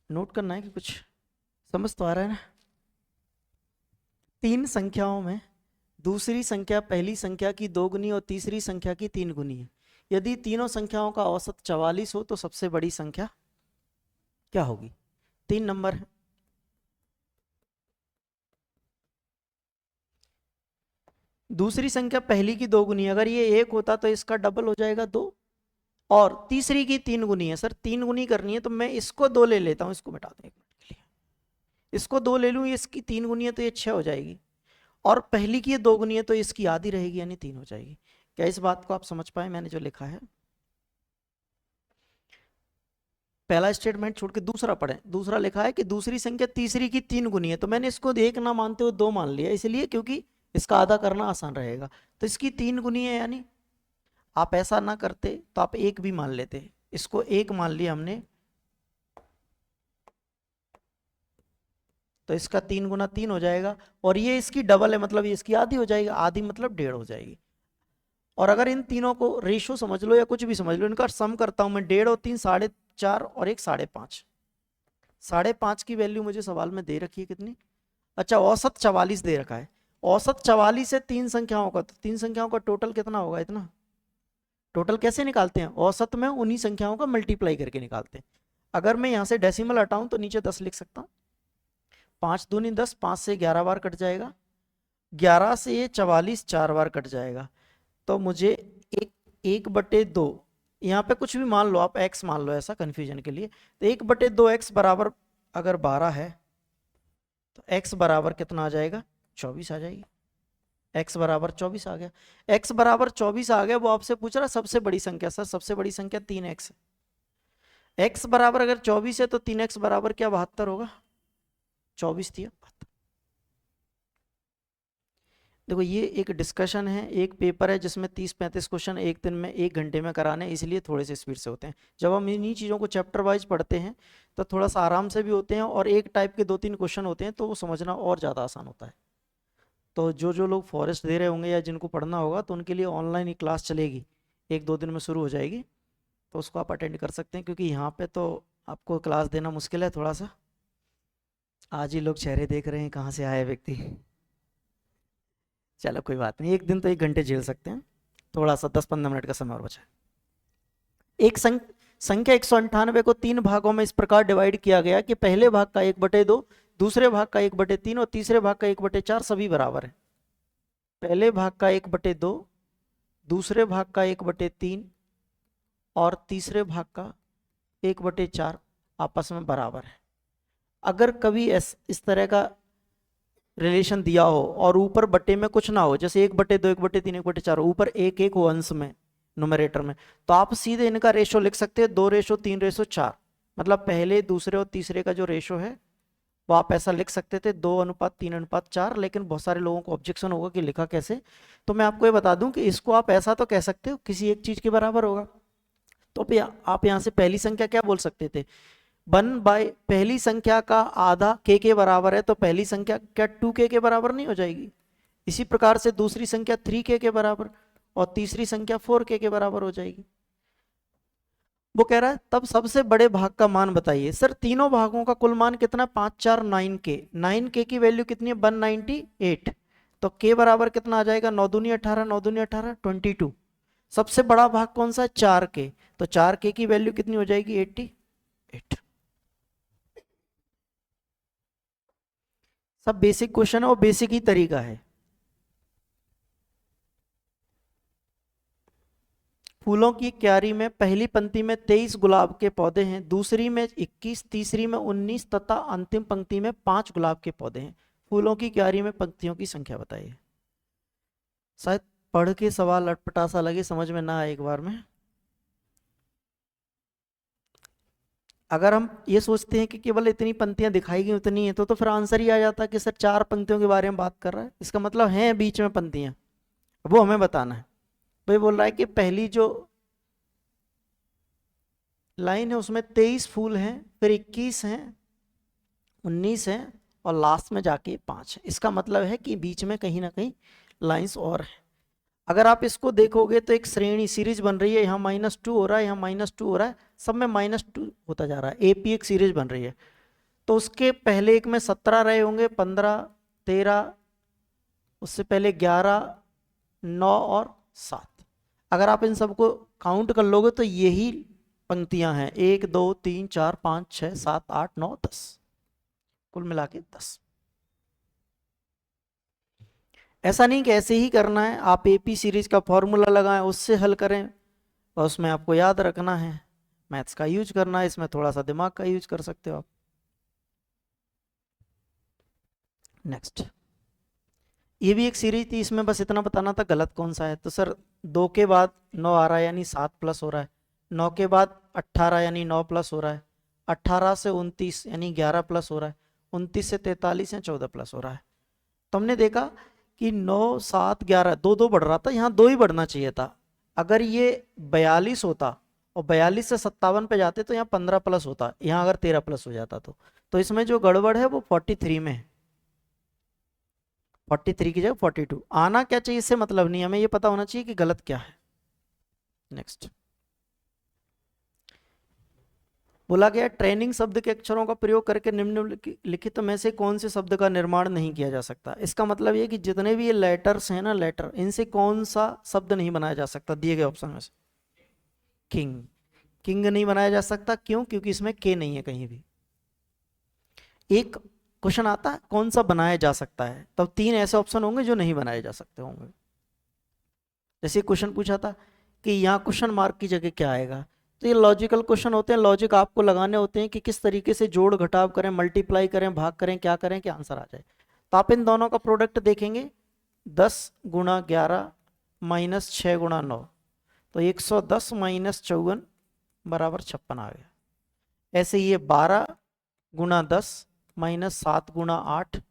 नोट करना है कि कुछ समझ तो आ रहा है ना? 3 संख्याओं में दूसरी संख्या पहली संख्या की 2 गुनी और तीसरी संख्या की 3 गुनी है। यदि तीनों संख्याओं का औसत 44 हो तो सबसे बड़ी संख्या क्या होगी? 3 नंबर है। दूसरी संख्या पहली की 2 गुनी, अगर ये 1 होता तो इसका डबल हो जाएगा 2, और तीसरी की 3 गुनी है। सर 3 गुनी करनी है तो मैं इसको 2 ले लेता हूं, इसको मिटा दें 1 मिनट के लिए। इसको 2 ले लूं, इसकी 3 गुनी है तो ये 6 हो जाएगी, और पहली की 2 गुनी है तो इसकी आधी रहेगी यानी 3 हो जाएगी। क्या इस बात को आप समझ पाए मैंने जो लिखा है? पहला स्टेटमेंट छोड़ के दूसरा पढ़ें। दूसरा लिखा है कि दूसरी संख्या तीसरी की 3 गुनी है, तो मैंने इसको 1 ना मानते हुए 2 मान लिया, इसलिए क्योंकि इसका आधा करना आसान रहेगा। तो इसकी 3 गुनी है, यानी आप ऐसा ना करते तो आप 1 भी मान लेते। इसको 1 मान लिया हमने, तो इसका 3 गुना 3 हो जाएगा, और ये इसकी डबल है मतलब ये इसकी आधी हो जाएगी। आधी मतलब 1.5 हो जाएगी। और अगर इन तीनों को रेशो समझ लो या कुछ भी समझ लो, इनका सम करता हूं मैं, 1.5 और 3 4.5 और 1 5.5। 5.5 की वैल्यू मुझे सवाल में दे रखी है कितनी? अच्छा, औसत 44 दे रखा है। औसत 44 है 3 संख्याओं का, तो 3 संख्याओं का टोटल कितना होगा? इतना। टोटल कैसे निकालते हैं? औसत में उन्हीं संख्याओं का मल्टीप्लाई करके निकालते हैं। अगर मैं यहां से डेसिमल हटाऊं तो नीचे 10 लिख सकता हूं। 5 दूनी 10, 5 से 11 बार कट जाएगा, 11 से ये 44 4 बार कट जाएगा। तो मुझे 1/2, यहाँ पे कुछ भी मान लो आप, x मान लो ऐसा कंफ्यूजन के लिए, तो 1/2x बराबर अगर 12 है तो x बराबर कितना आ जाएगा? 24 आ जाएगी। x बराबर 24 आ गया। x बराबर 24 आ गया। वो आपसे पूछ रहा सबसे बड़ी संख्या। सर सबसे बड़ी संख्या 3x है। x बराबर अगर 24 है तो 3x बराबर क्या 72 होगा? 24 दिया। देखो ये एक डिस्कशन है, एक पेपर है जिसमें 30-35 क्वेश्चन एक दिन में 1 घंटे में कराने, इसलिए थोड़े से स्पीड से होते हैं। जब हम इन्हीं चीज़ों को चैप्टर वाइज पढ़ते हैं तो थोड़ा सा आराम से भी होते हैं, और एक टाइप के 2-3 क्वेश्चन होते हैं तो वो समझना और ज़्यादा आसान होता है। तो जो लोग फॉरेस्ट दे रहे होंगे या जिनको पढ़ना होगा तो उनके लिए ऑनलाइन ही क्लास चलेगी, 1-2 दिन में शुरू हो जाएगी, तो उसको आप अटेंड कर सकते हैं। क्योंकि यहाँ पर तो आपको क्लास देना मुश्किल है थोड़ा सा। आज ही लोग चेहरे देख रहे हैं कहाँ से आए व्यक्ति। चलो कोई बात नहीं, एक दिन तो 1 घंटे झेल सकते हैं, थोड़ा सा 10-15 मिनट का समय और बचा है। एक संख्या 198 को 3 भागों में इस प्रकार डिवाइड किया गया कि पहले भाग का 1/2, दूसरे भाग का 1/3 और तीसरे भाग का 1/4 सभी बराबर है। पहले भाग का 1/2, दूसरे भाग का 1/3 और तीसरे भाग का 1/4 आपस में बराबर है। अगर कभी इस तरह का रिलेशन दिया हो और ऊपर बटे में कुछ ना हो, जैसे 1/2, 1/3, 1/4, ऊपर 1 हो अंश में, नुमेरेटर में, तो आप सीधे इनका रेशो लिख सकते हैं 2:3:4। मतलब पहले दूसरे और तीसरे का जो रेशो है वो आप ऐसा लिख सकते थे 2:3:4। लेकिन बहुत सारे लोगों को ऑब्जेक्शन होगा कि लिखा कैसे, तो मैं आपको ये बता दूं कि इसको आप ऐसा तो कह सकते हो किसी एक चीज के बराबर होगा। तो आप यहाँ से पहली संख्या क्या बोल सकते थे? 1/, पहली संख्या का आधा के बराबर है, तो पहली संख्या क्या 2k के बराबर नहीं हो जाएगी? इसी प्रकार से दूसरी संख्या 3k के बराबर, और तीसरी संख्या 4k के बराबर हो जाएगी। वो कह रहा है तब सबसे बड़े भाग का मान बताइए। सर तीनों भागों का कुल मान कितना? 5 4 9k। 9k की वैल्यू कितनी है? 198। तो k बराबर कितना आ जाएगा? 9 दूनी 18, 9 दूनी 18, 22। सबसे बड़ा भाग कौन सा है? 4k, तो 4k की वैल्यू कितनी हो जाएगी? 88। सब बेसिक क्वेश्चन है और बेसिक ही तरीका है। फूलों की क्यारी में पहली पंक्ति में 23 गुलाब के पौधे हैं, दूसरी में 21, तीसरी में 19 तथा अंतिम पंक्ति में 5 गुलाब के पौधे हैं। फूलों की क्यारी में पंक्तियों की संख्या बताइए। शायद पढ़ के सवाल अटपटा सा लगे, समझ में ना आए एक बार में। अगर हम ये सोचते हैं कि केवल इतनी पंक्तियां दिखाई गई उतनी है, तो फिर आंसर ही आ जाता कि सर 4 पंक्तियों के बारे में बात कर रहा है, इसका मतलब है बीच में पंक्तियां, वो हमें बताना है। भाई बोल रहा है कि पहली जो लाइन है उसमें 23 फूल हैं, फिर 21 हैं, 19 हैं और लास्ट में जाके 5 है। इसका मतलब है कि बीच में कहीं ना कहीं लाइंस और है। अगर आप इसको देखोगे तो एक श्रेणी सीरीज बन रही है, यहाँ -2 हो रहा है, यहाँ -2 हो रहा है, सब में -2 होता जा रहा है, एपी एक सीरीज बन रही है। तो उसके पहले एक में 17 रहे होंगे, 15, 13, उससे पहले 11, 9 और 7। अगर आप इन सबको काउंट कर लोगे तो यही पंक्तियां हैं, 1 2 3 4 5 6 7 8 9 10, कुल मिला के 10। ऐसा नहीं कि ऐसे ही करना है, आप एपी सीरीज का फॉर्मूला लगाएं उससे हल करें, और उसमें आपको याद रखना है, मैथ्स का यूज करना है, इसमें थोड़ा सा दिमाग का यूज कर सकते हो आप। नेक्स्ट, ये भी एक सीरीज थी, इसमें बस इतना बताना था गलत कौन सा है। तो सर 2 के बाद 9 आ रहा है यानी 7 प्लस हो रहा है, 9 के बाद 18 यानी 9 प्लस हो रहा है, 18 से 29 यानी 11 प्लस हो रहा है, 29 से 43 या 14 प्लस हो रहा है। तो हमने देखा कि 9 7 11 2 2 बढ़ रहा था, यहाँ 2 ही बढ़ना चाहिए था। अगर ये 42 होता और 42 से 57 पे जाते तो यहाँ 15 प्लस होता, यहाँ अगर 13 प्लस हो जाता तो इसमें जो गड़बड़ है वो 43 में है, 43 की जगह 42 आना क्या चाहिए, इससे मतलब नहीं, हमें ये पता होना चाहिए कि गलत क्या है। नेक्स्ट, बोला गया ट्रेनिंग शब्द के अक्षरों का प्रयोग करके निम्नलिखित में से कौन से शब्द का निर्माण नहीं किया जा सकता। इसका मतलब ये कि जितने भी ये लेटर्स हैं ना, लेटर, इनसे कौन सा शब्द नहीं बनाया जा सकता दिए गए ऑप्शन में से? किंग। किंग नहीं बनाया जा सकता, क्यों? क्योंकि इसमें के नहीं है कहीं भी। एक क्वेश्चन आता है कौन सा बनाया जा सकता है, तब 3 ऐसे ऑप्शन होंगे जो नहीं बनाए जा सकते होंगे। जैसे क्वेश्चन पूछा था कि यहाँ क्वेश्चन मार्क की जगह क्या आएगा, तो ये लॉजिकल क्वेश्चन होते हैं, लॉजिक आपको लगाने होते हैं कि किस तरीके से जोड़ घटाव करें, मल्टीप्लाई करें, भाग करें, क्या करें कि आंसर आ जाए। तो आप इन दोनों का प्रोडक्ट देखेंगे, 10 गुणा 11 माइनस 6 गुणा 9, तो 110 माइनस 54 बराबर 56 आ गया। ऐसे ये 12 गुणा 10 माइनस 7 गुणा 8,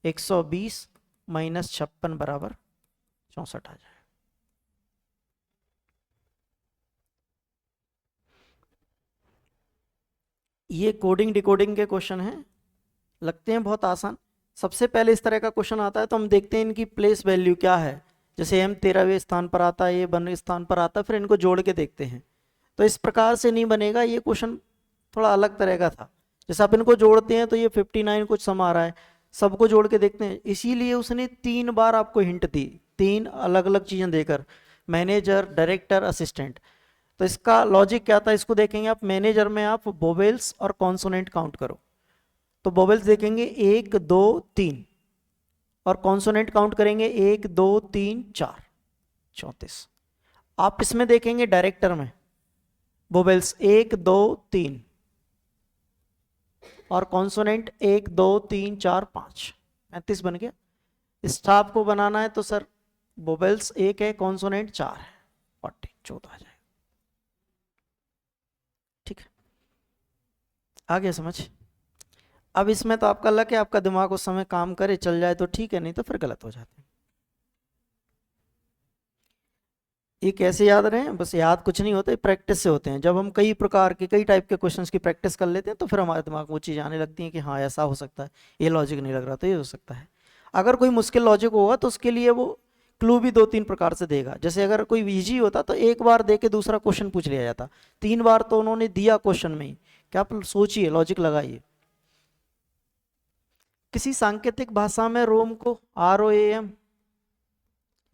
120 माइनस 56 बराबर 64 आ जाए। ये कोडिंग डिकोडिंग के क्वेश्चन हैं, लगते हैं बहुत आसान। सबसे पहले इस तरह का क्वेश्चन आता है तो हम देखते हैं इनकी प्लेस वैल्यू क्या है, जैसे m 13वें स्थान पर आता है, ये 12वें स्थान पर आता है, फिर इनको जोड़ के देखते हैं। तो इस प्रकार से नहीं बनेगा, ये क्वेश्चन थोड़ा अलग तरह का था। जैसे आप इनको जोड़ते हैं तो ये 59 कुछ सम आ रहा है, सबको जोड़ के देखते हैं, इसीलिए उसने 3 बार आपको हिंट दी, 3 अलग अलग चीज़ें देकर, मैनेजर, डायरेक्टर, असिस्टेंट। तो इसका लॉजिक क्या था, इसको देखेंगे आप। मैनेजर में आप वोवेल्स और कॉन्सोनेंट काउंट करो, तो वोवेल्स देखेंगे 1 2 3, और कॉन्सोनेंट काउंट करेंगे 1 2 3 4, 34। आप इसमें देखेंगे डायरेक्टर में वोवेल्स 1 2 3 और कॉन्सोनेंट 1 2 3 4 5, 35 बन गया। स्टाफ को बनाना है तो सर वोवेल्स 1 है, कॉन्सोनेंट 4 है, 40, 14 आ जाएगा। ठीक है, आ गया समझ? अब इसमें तो आपका लक है, आपका दिमाग उस समय काम करे, चल जाए तो ठीक है, नहीं तो फिर गलत हो जाते हैं। ये कैसे याद रहे? बस याद कुछ नहीं होते, प्रैक्टिस से होते हैं। जब हम कई प्रकार के, कई टाइप के क्वेश्चंस की प्रैक्टिस कर लेते हैं तो फिर हमारे दिमाग में वो चीज़ आने लगती है कि हाँ ऐसा हो सकता है, ये लॉजिक नहीं लग रहा तो ये हो सकता है। अगर कोई मुश्किल लॉजिक होगा तो उसके लिए वो क्लू भी 2-3 प्रकार से देगा। जैसे अगर कोई इजी होता तो एक बार दे के दूसरा क्वेश्चन पूछ लिया जाता, 3 बार तो उन्होंने दिया क्वेश्चन में ही, क्या आप सोचिए, लॉजिक लगाइए। किसी सांकेतिक भाषा में रोम को ROAM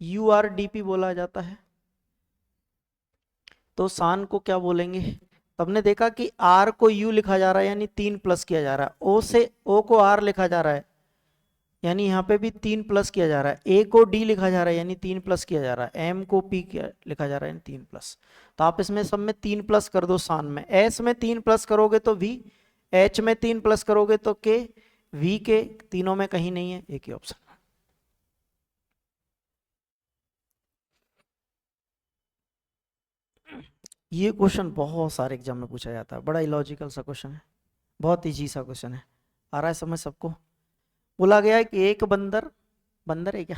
URDP बोला जाता है। तो सान को क्या बोलेंगे? तो हमने देखा कि आर को यू लिखा जा रहा है यानी 3 प्लस किया जा रहा है, ओ से ओ को आर लिखा जा रहा है यानी यहाँ पे भी 3 प्लस किया जा रहा है, ए को डी लिखा जा रहा है यानी 3 प्लस किया जा रहा है, एम को पी लिखा जा रहा है यानी 3 प्लस। तो आप इसमें सब में 3 प्लस कर दो, सान में एस में 3 प्लस करोगे तो वी, एच में 3 प्लस करोगे तो के, वी के तीनों में कहीं नहीं है, एक ही ऑप्शन। ये क्वेश्चन बहुत सारे एग्जाम में पूछा जाता है, बड़ा इलॉजिकल सा क्वेश्चन है, बहुत इजी सा क्वेश्चन है। आ रहा है समझ सबको? बोला गया है कि एक बंदर, बंदर है क्या,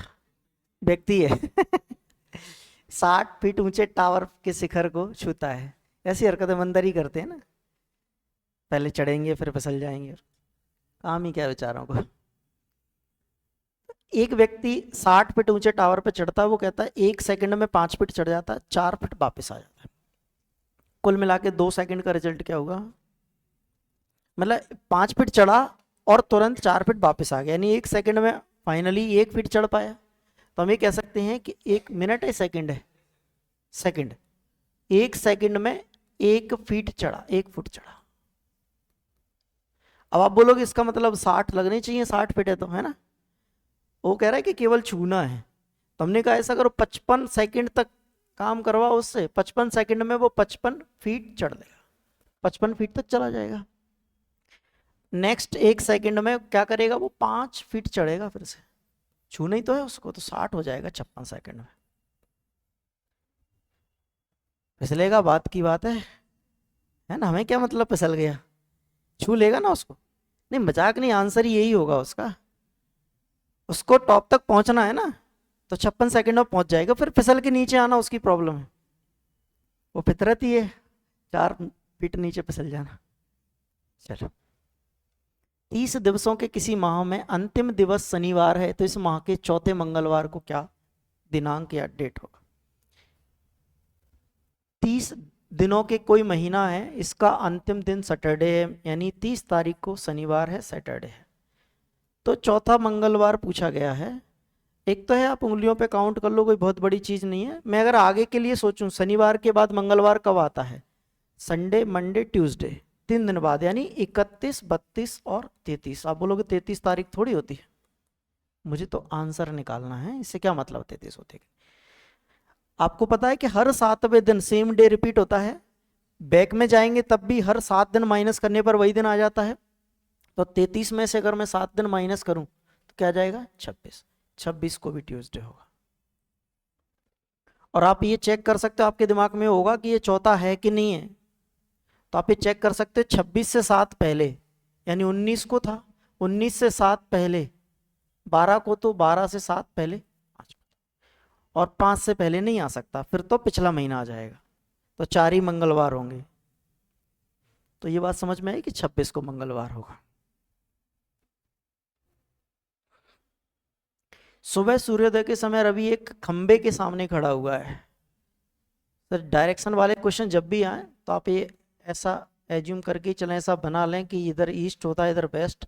व्यक्ति है 60 फीट ऊंचे टावर के शिखर को छूता है। ऐसी हरकतें बंदर ही करते हैं ना, पहले चढ़ेंगे फिर फिसल जाएंगे, काम ही क्या है बेचारों को। एक व्यक्ति 60 फीट ऊंचे टावर पे चढ़ता है, वो कहता है 1 सेकंड में 5 फीट चढ़ जाता है, 4 फीट वापस आ जाता है। कुल मिला के 2 सेकंड का रिजल्ट क्या होगा? मतलब 5 फीट चढ़ा और तुरंत 4 फीट वापस आ गया, यानी 1 सेकंड में फाइनली 1 फीट चढ़ पाया। तो हम ये कह सकते हैं कि 1 मिनट है, सेकंड है, सेकंड, 1 सेकंड में 1 फीट चढ़ा, 1 फुट चढ़ा। अब आप बोलोगे इसका मतलब 60 लगने चाहिए, 60 फीट है तो, है ना। वो कह रहा है कि केवल छूना है, तो हमने कहा ऐसा करो 55 सेकंड तक काम करवाओ उससे, 55 सेकंड में वो 55 फीट चढ़ लेगा, 55 फीट तक चला जाएगा। नेक्स्ट 1 सेकंड में क्या करेगा, वो 5 फीट चढ़ेगा, फिर से छूना ही तो है उसको, तो 60 हो जाएगा 56 सेकंड में। फिसलेगा, बात की बात है ना, हमें क्या मतलब फिसल गया, छू लेगा ना उसको। नहीं मजाक नहीं, आंसर ही यही होगा उसका, उसको टॉप तक पहुंचना है ना, तो 56 सेकंड में पहुंच जाएगा, फिर फिसल के नीचे आना उसकी प्रॉब्लम है, वो फितरत ही है 4 फीट नीचे फिसल जाना। चलो, 30 दिवसों के किसी माह में अंतिम दिवस शनिवार है, तो इस माह के चौथे मंगलवार को क्या दिनांक या डेट होगा? 30 दिनों के कोई महीना है, इसका अंतिम दिन सैटरडे है, यानी 30 तारीख को शनिवार है, सैटरडे है, तो चौथा मंगलवार पूछा गया है। एक तो है आप उंगलियों पे काउंट कर लो, कोई बहुत बड़ी चीज नहीं है। मैं अगर आगे के लिए सोचूं, शनिवार के बाद मंगलवार कब आता है? संडे, मंडे, ट्यूसडे, 3 दिन बाद, यानी 31, 32 और 33। आप बोलोगे 33 तारीख थोड़ी होती है, मुझे तो आंसर निकालना है, इससे क्या मतलब 33 होती है? आपको पता है कि हर 7वें दिन सेम डे रिपीट होता है, बैक में जाएंगे तब भी हर 7 दिन माइनस करने पर वही दिन आ जाता है। तो 33 में से अगर मैं 7 दिन माइनस करूं तो क्या जाएगा? 26, 26 को भी ट्यूसडे होगा। और आप ये चेक कर सकते हो, आपके दिमाग में होगा कि ये चौथा है कि नहीं है, तो आप ये चेक कर सकते हो। 26 से 7 पहले यानी 19 को था, 19 से 7 पहले 12 को, तो 12 से 7 पहले 5, और 5 से पहले नहीं आ सकता, फिर तो पिछला महीना आ जाएगा, तो 4 ही मंगलवार होंगे। तो ये बात समझ में आई कि 26 को मंगलवार होगा। सुबह सूर्योदय के समय रवि एक खंबे के सामने खड़ा हुआ है। सर डायरेक्शन वाले क्वेश्चन जब भी आए तो आप ये ऐसा एज्यूम करके चलें, ऐसा बना लें कि इधर ईस्ट होता है, इधर वेस्ट,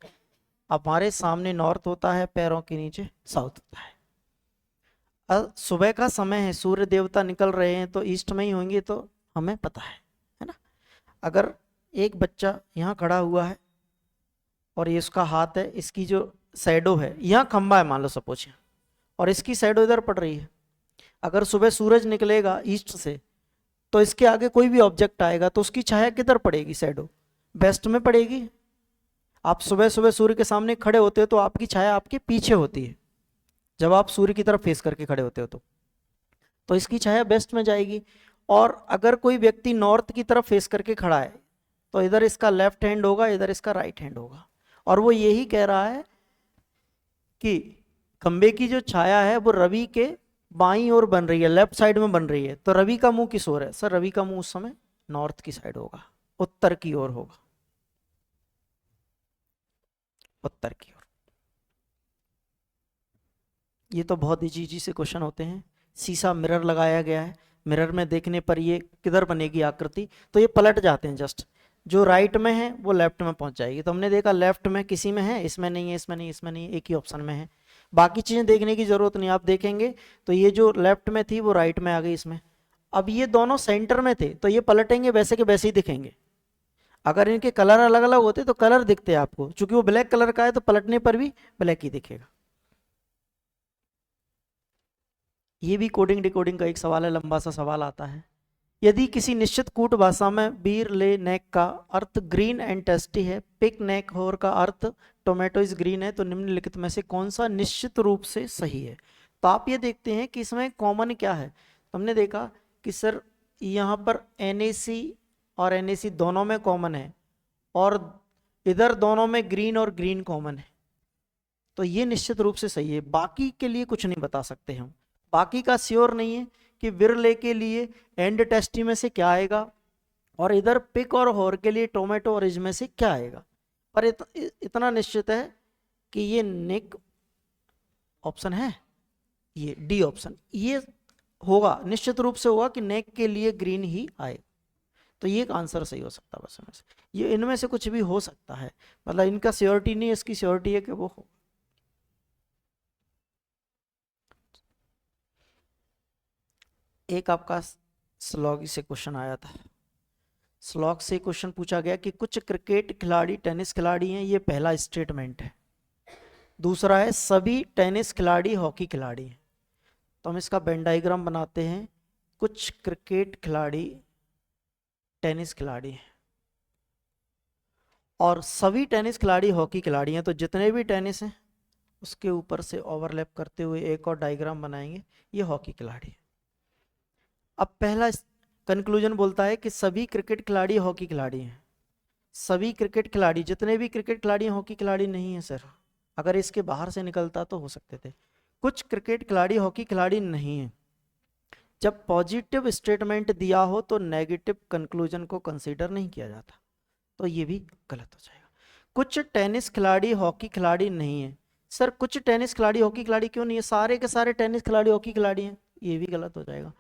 हमारे सामने नॉर्थ होता है, पैरों के नीचे साउथ होता है। सुबह का समय है, सूर्य देवता निकल रहे हैं, तो ईस्ट में ही होंगे, तो हमें पता है ना। अगर एक बच्चा यहाँ खड़ा हुआ है और ये उसका हाथ है, इसकी जो शैडो है, यहाँ खंबा है मान लो सपोज, और इसकी शैडो इधर पड़ रही है, अगर सुबह सूरज निकलेगा ईस्ट से तो इसके आगे कोई भी ऑब्जेक्ट आएगा तो उसकी छाया किधर पड़ेगी? शैडो वेस्ट में पड़ेगी। आप सुबह सुबह सूर्य के सामने खड़े होते हो तो आपकी छाया आपके पीछे होती है, जब आप सूर्य की तरफ फेस करके खड़े होते हो तो इसकी छाया वेस्ट में जाएगी। और अगर कोई व्यक्ति नॉर्थ की तरफ फेस करके खड़ा है तो इधर इसका लेफ्ट हैंड होगा, इधर इसका राइट हैंड होगा, और वो यही कह रहा है कि खंबे की जो छाया है वो रवि के बाईं ओर बन रही है, लेफ्ट साइड में बन रही है। तो रवि का मुंह किस ओर है? सर रवि का मुंह उस समय नॉर्थ की साइड होगा, उत्तर की ओर होगा, उत्तर की ओर। ये तो बहुत इजी से क्वेश्चन होते हैं। शीशा मिरर लगाया गया है, मिरर में देखने पर ये किधर बनेगी आकृति, तो ये पलट जाते हैं, जस्ट जो राइट में है वो लेफ्ट में पहुंच जाएगी। तो हमने देखा लेफ्ट में किसी में है, इसमें नहीं है, इसमें नहीं, इसमें नहीं, एक ही ऑप्शन में है। बाकी चीजें देखने की जरूरत नहीं, आप देखेंगे तो ये जो लेफ्ट में थी वो राइट में आ गई इसमें, अब ये दोनों सेंटर में थे तो ये पलटेंगे वैसे के वैसे ही दिखेंगे। अगर इनके कलर अलग अलग होते तो कलर दिखते आपको, क्योंकि वो ब्लैक कलर का है तो पलटने पर भी ब्लैक ही दिखेगा। ये भी कोडिंग डिकोडिंग का एक सवाल है, लंबा सा सवाल आता है। यदि किसी निश्चित कूट भाषा में बीर ले नेक का अर्थ ग्रीन एंड टेस्टी है, पिक नेक होर का अर्थ टोमेटो इज ग्रीन है, तो निम्नलिखित में से कौन सा निश्चित रूप से सही है? तो आप ये देखते हैं कि इसमें कॉमन क्या है। हमने देखा कि सर यहाँ पर NaC और NaC दोनों में कॉमन है, और इधर दोनों में ग्रीन और ग्रीन कॉमन है, तो ये निश्चित रूप से सही है। बाकी के लिए कुछ नहीं बता सकते हम, बाकी का श्योर नहीं है कि विरले के लिए एंड टेस्टी में से क्या आएगा, और इधर पिक और होर के लिए टोमेटो और इज में से क्या आएगा। पर इतना निश्चित है कि ये नेक ऑप्शन है, ये डी ऑप्शन, ये होगा, निश्चित रूप से होगा कि नेक के लिए ग्रीन ही आए। तो ये एक आंसर सही हो सकता है बस इनमें से, ये इनमें से कुछ भी हो सकता है, मतलब इनका श्योरिटी नहीं है, इसकी श्योरिटी है कि वो हो। एक आपका स्लॉग से क्वेश्चन आया था, स्लॉग से क्वेश्चन पूछा गया कि कुछ क्रिकेट खिलाड़ी टेनिस खिलाड़ी हैं, ये पहला स्टेटमेंट है। दूसरा है सभी टेनिस खिलाड़ी हॉकी खिलाड़ी हैं। तो हम इसका वेन डायग्राम बनाते हैं। कुछ क्रिकेट खिलाड़ी टेनिस खिलाड़ी हैं और सभी टेनिस खिलाड़ी हॉकी खिलाड़ी हैं, तो जितने भी टेनिस हैं उसके ऊपर से ओवरलैप करते हुए एक और डायग्राम बनाएंगे, ये हॉकी खिलाड़ी है। अब पहला कंक्लूजन बोलता है कि सभी क्रिकेट खिलाड़ी हॉकी खिलाड़ी हैं। सभी क्रिकेट खिलाड़ी, जितने भी क्रिकेट खिलाड़ी हॉकी खिलाड़ी नहीं है सर, अगर इसके बाहर से निकलता तो हो सकते थे। कुछ क्रिकेट खिलाड़ी हॉकी खिलाड़ी नहीं है। जब पॉजिटिव स्टेटमेंट दिया हो तो नेगेटिव कंक्लूजन को कंसीडर नहीं किया जाता, तो ये भी गलत हो जाएगा। कुछ टेनिस खिलाड़ी हॉकी खिलाड़ी नहीं है। सर कुछ टेनिस खिलाड़ी हॉकी खिलाड़ी क्यों नहीं है, सारे के सारे टेनिस खिलाड़ी हॉकी खिलाड़ी हैं, ये भी गलत हो जाएगा।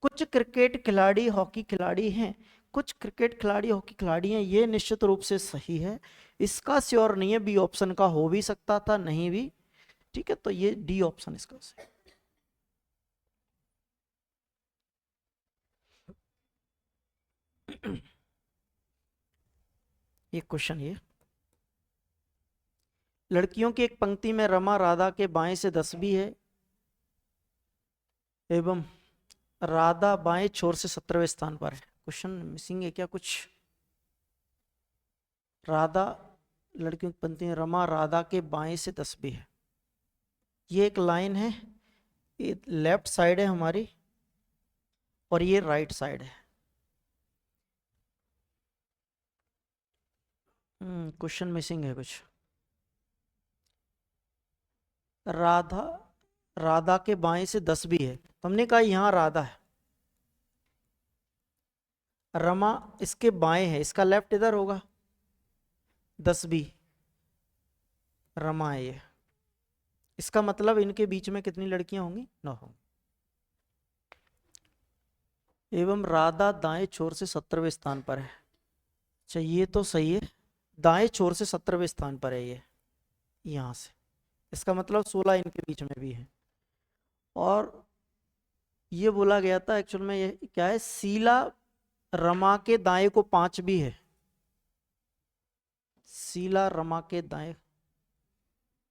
कुछ क्रिकेट खिलाड़ी हॉकी खिलाड़ी हैं, कुछ क्रिकेट खिलाड़ी हॉकी खिलाड़ी हैं, ये निश्चित रूप से सही है। इसका श्योर नहीं है, बी ऑप्शन का हो भी सकता था, नहीं भी, ठीक है, तो ये डी ऑप्शन इसका सही। ये क्वेश्चन, ये लड़कियों की एक पंक्ति में रमा राधा के बाएं से 10वीं है एवं राधा बाएं छोर से 17वें स्थान पर है। क्वेश्चन मिसिंग है क्या कुछ? राधा, लड़कियों की पंक्ति में रमा राधा के बाएं से 10वीं है, ये एक लाइन है, ये लेफ्ट साइड है हमारी और ये राइट साइड है। क्वेश्चन मिसिंग है कुछ। राधा, राधा के बाएं से 10वीं है, तो हमने कहा यहां राधा है, रमा इसके बाएं है, इसका लेफ्ट इधर होगा, 10वीं रमा है ये। इसका मतलब इनके बीच में कितनी लड़कियां होंगी? 9 होंगी। एवं राधा दाएं छोर से 17वें स्थान पर है। अच्छा ये तो सही है, दाएं छोर से 17वें स्थान पर है ये, यहां से, इसका मतलब 16 इनके बीच में भी है। और ये बोला गया था एक्चुअल में, ये क्या है, शीला रमा के दाएं को 5 भी है, शीला रमा के दाएं,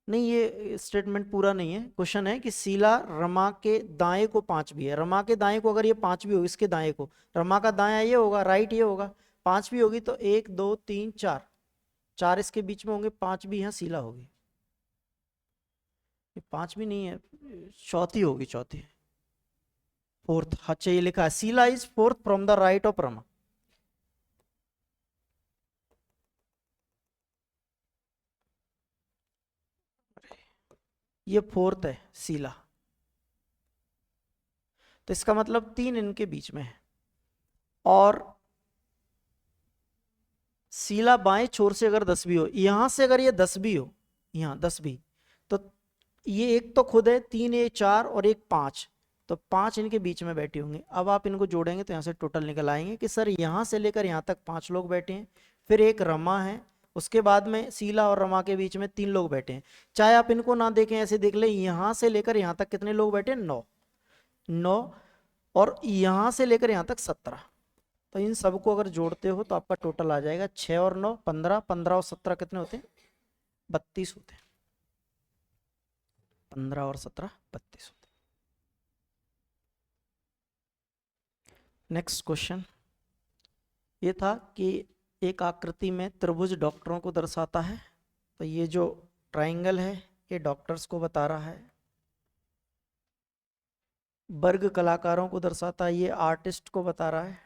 नहीं ये स्टेटमेंट पूरा नहीं है। क्वेश्चन है कि शीला रमा के दाएं को 5 भी है, रमा के दाएं को अगर ये 5 भी हो, इसके दाएं को, रमा का दाएं ये होगा, राइट ये होगा, 5 भी होगी तो 1 2 3 4, 4 इसके बीच में होंगे, 5 भी यहाँ शीला होगी, ये 5 भी नहीं है, चौथी होगी, चौथी, फोर्थ। अच्छा ये लिखा है Sheela is fourth from the right of Rama, ये फोर्थ है शीला, तो इसका मतलब 3 इनके बीच में है। और शीला बाएं छोर से अगर 10वीं हो, यहां से अगर ये 10वीं हो, यहाँ 10वीं, तो ये एक तो खुद है, 3 ये 4 और एक 5, तो 5 इनके बीच में बैठे होंगे। अब आप इनको जोड़ेंगे तो यहाँ से टोटल निकल आएंगे कि सर यहाँ से लेकर यहाँ तक 5 लोग बैठे हैं, फिर एक रमा है, उसके बाद में शीला और रमा के बीच में 3 लोग बैठे हैं। चाहे आप इनको ना देखें, ऐसे देख ले, यहाँ से लेकर यहाँ तक कितने लोग बैठे हैं? 9, 9, और यहाँ से लेकर यहाँ तक 17। तो इन सबको अगर जोड़ते हो तो आपका टोटल आ जाएगा 6 और 9 15, 15 और 17 कितने होते हैं? 32 होते हैं। 15 और 17 32 होते हैं। नेक्स्ट क्वेश्चन ये था कि एक आकृति में त्रिभुज डॉक्टरों को दर्शाता है। तो ये जो ट्राइंगल है ये डॉक्टर्स को बता रहा है। वर्ग कलाकारों को दर्शाता है, ये आर्टिस्ट को बता रहा है।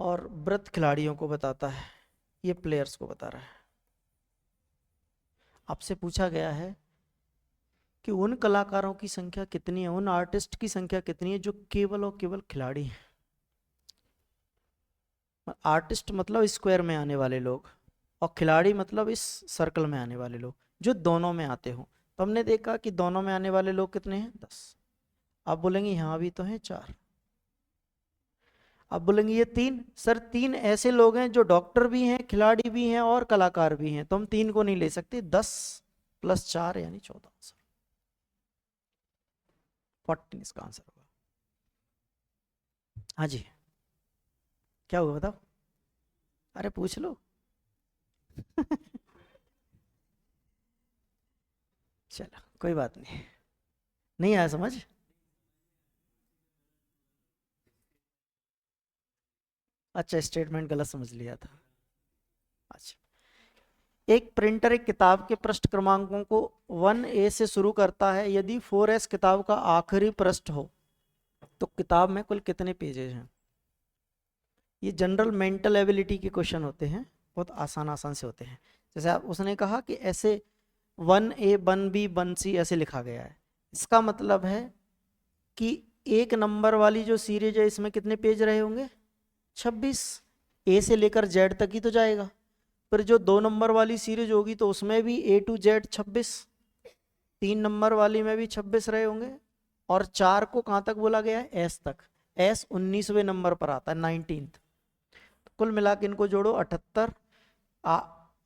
और वृत्त खिलाड़ियों को बताता है, ये प्लेयर्स को बता रहा है। आपसे पूछा गया है कि उन कलाकारों की संख्या कितनी है, उन आर्टिस्ट की संख्या कितनी है जो केवल और केवल खिलाड़ी हैं। आर्टिस्ट मतलब स्क्वायर में आने वाले लोग, और खिलाड़ी मतलब इस सर्कल में आने वाले लोग जो दोनों में आते हो। तो हमने देखा कि दोनों में आने वाले लोग कितने हैं? 10। आप बोलेंगे यहाँ भी तो हैं 4। आप बोलेंगे ये 3। सर 3 ऐसे लोग हैं जो डॉक्टर भी हैं, खिलाड़ी भी हैं और कलाकार भी हैं, तो हम 3 को नहीं ले सकते। 10 + 4 यानी 14 आंसर। 14 इसका आंसर होगा। हाँ जी, क्या हुआ बताओ? अरे पूछ लो। चलो कोई बात नहीं, नहीं आया समझ? अच्छा, स्टेटमेंट गलत समझ लिया था। अच्छा, एक प्रिंटर एक किताब के पृष्ठ क्रमांकों को 1A से शुरू करता है। यदि 4S किताब का आखिरी पृष्ठ हो तो किताब में कुल कितने पेजेज हैं? ये जनरल मेंटल एबिलिटी के क्वेश्चन होते हैं, बहुत आसान आसान से होते हैं। जैसे आप उसने कहा कि ऐसे 1A 1B 1C ऐसे लिखा गया है, इसका मतलब है कि एक नंबर वाली जो सीरीज है इसमें कितने पेज रहे होंगे? 26। ए से लेकर जेड तक ही तो जाएगा। फिर जो 2 नंबर वाली सीरीज होगी तो उसमें भी A to Z 26, 3 नंबर वाली में भी 26 रहे होंगे, और 4 को कहाँ तक बोला गया है? एस तक। एस 19वें नंबर पर आता है, 19th। कुल मिला के इनको जोड़ो, 78,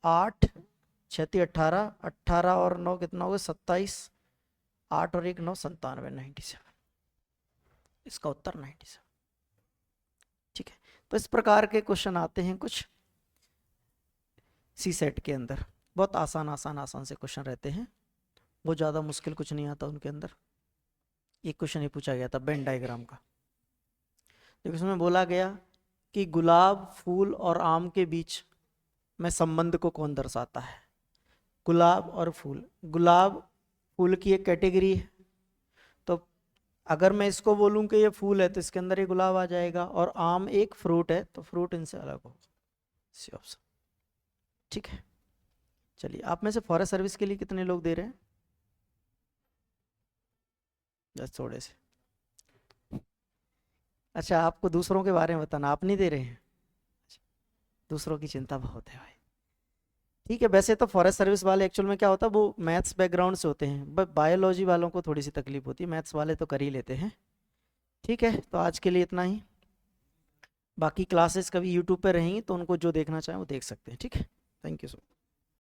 8 6 18, 18 और 9 कितना होगा? 27, 8 और 1 9 97, 97। इसका उत्तर 97। ठीक है, तो इस प्रकार के क्वेश्चन आते हैं कुछ सी सेट के अंदर। बहुत आसान आसान आसान से क्वेश्चन रहते हैं, वो ज़्यादा मुश्किल कुछ नहीं आता उनके अंदर। एक क्वेश्चन ये पूछा गया था वेन डायग्राम का। देखो इसमें बोला गया कि गुलाब फूल और आम के बीच में संबंध को कौन दर्शाता है? गुलाब और फूल। गुलाब फूल की एक कैटेगरी है, तो अगर मैं इसको बोलूं कि ये फूल है तो इसके अंदर ये गुलाब आ जाएगा, और आम एक फ्रूट है तो फ्रूट इनसे अलग होगा। C option. ठीक है, चलिए आप में से फॉरेस्ट सर्विस के लिए कितने लोग दे रहे हैं? बस थोड़े से। अच्छा, आपको दूसरों के बारे में बताना, आप नहीं दे रहे हैं? दूसरों की चिंता बहुत है भाई। ठीक है, वैसे तो फॉरेस्ट सर्विस वाले एक्चुअल में क्या होता है, वो मैथ्स बैकग्राउंड से होते हैं, बट बायोलॉजी वालों को थोड़ी सी तकलीफ होती है, मैथ्स वाले तो कर ही लेते हैं। ठीक है, तो आज के लिए इतना ही। बाकी क्लासेस कभी यूट्यूब पे रहेंगी तो उनको जो देखना चाहें वो देख सकते हैं। ठीक है, थैंक यू सो मच।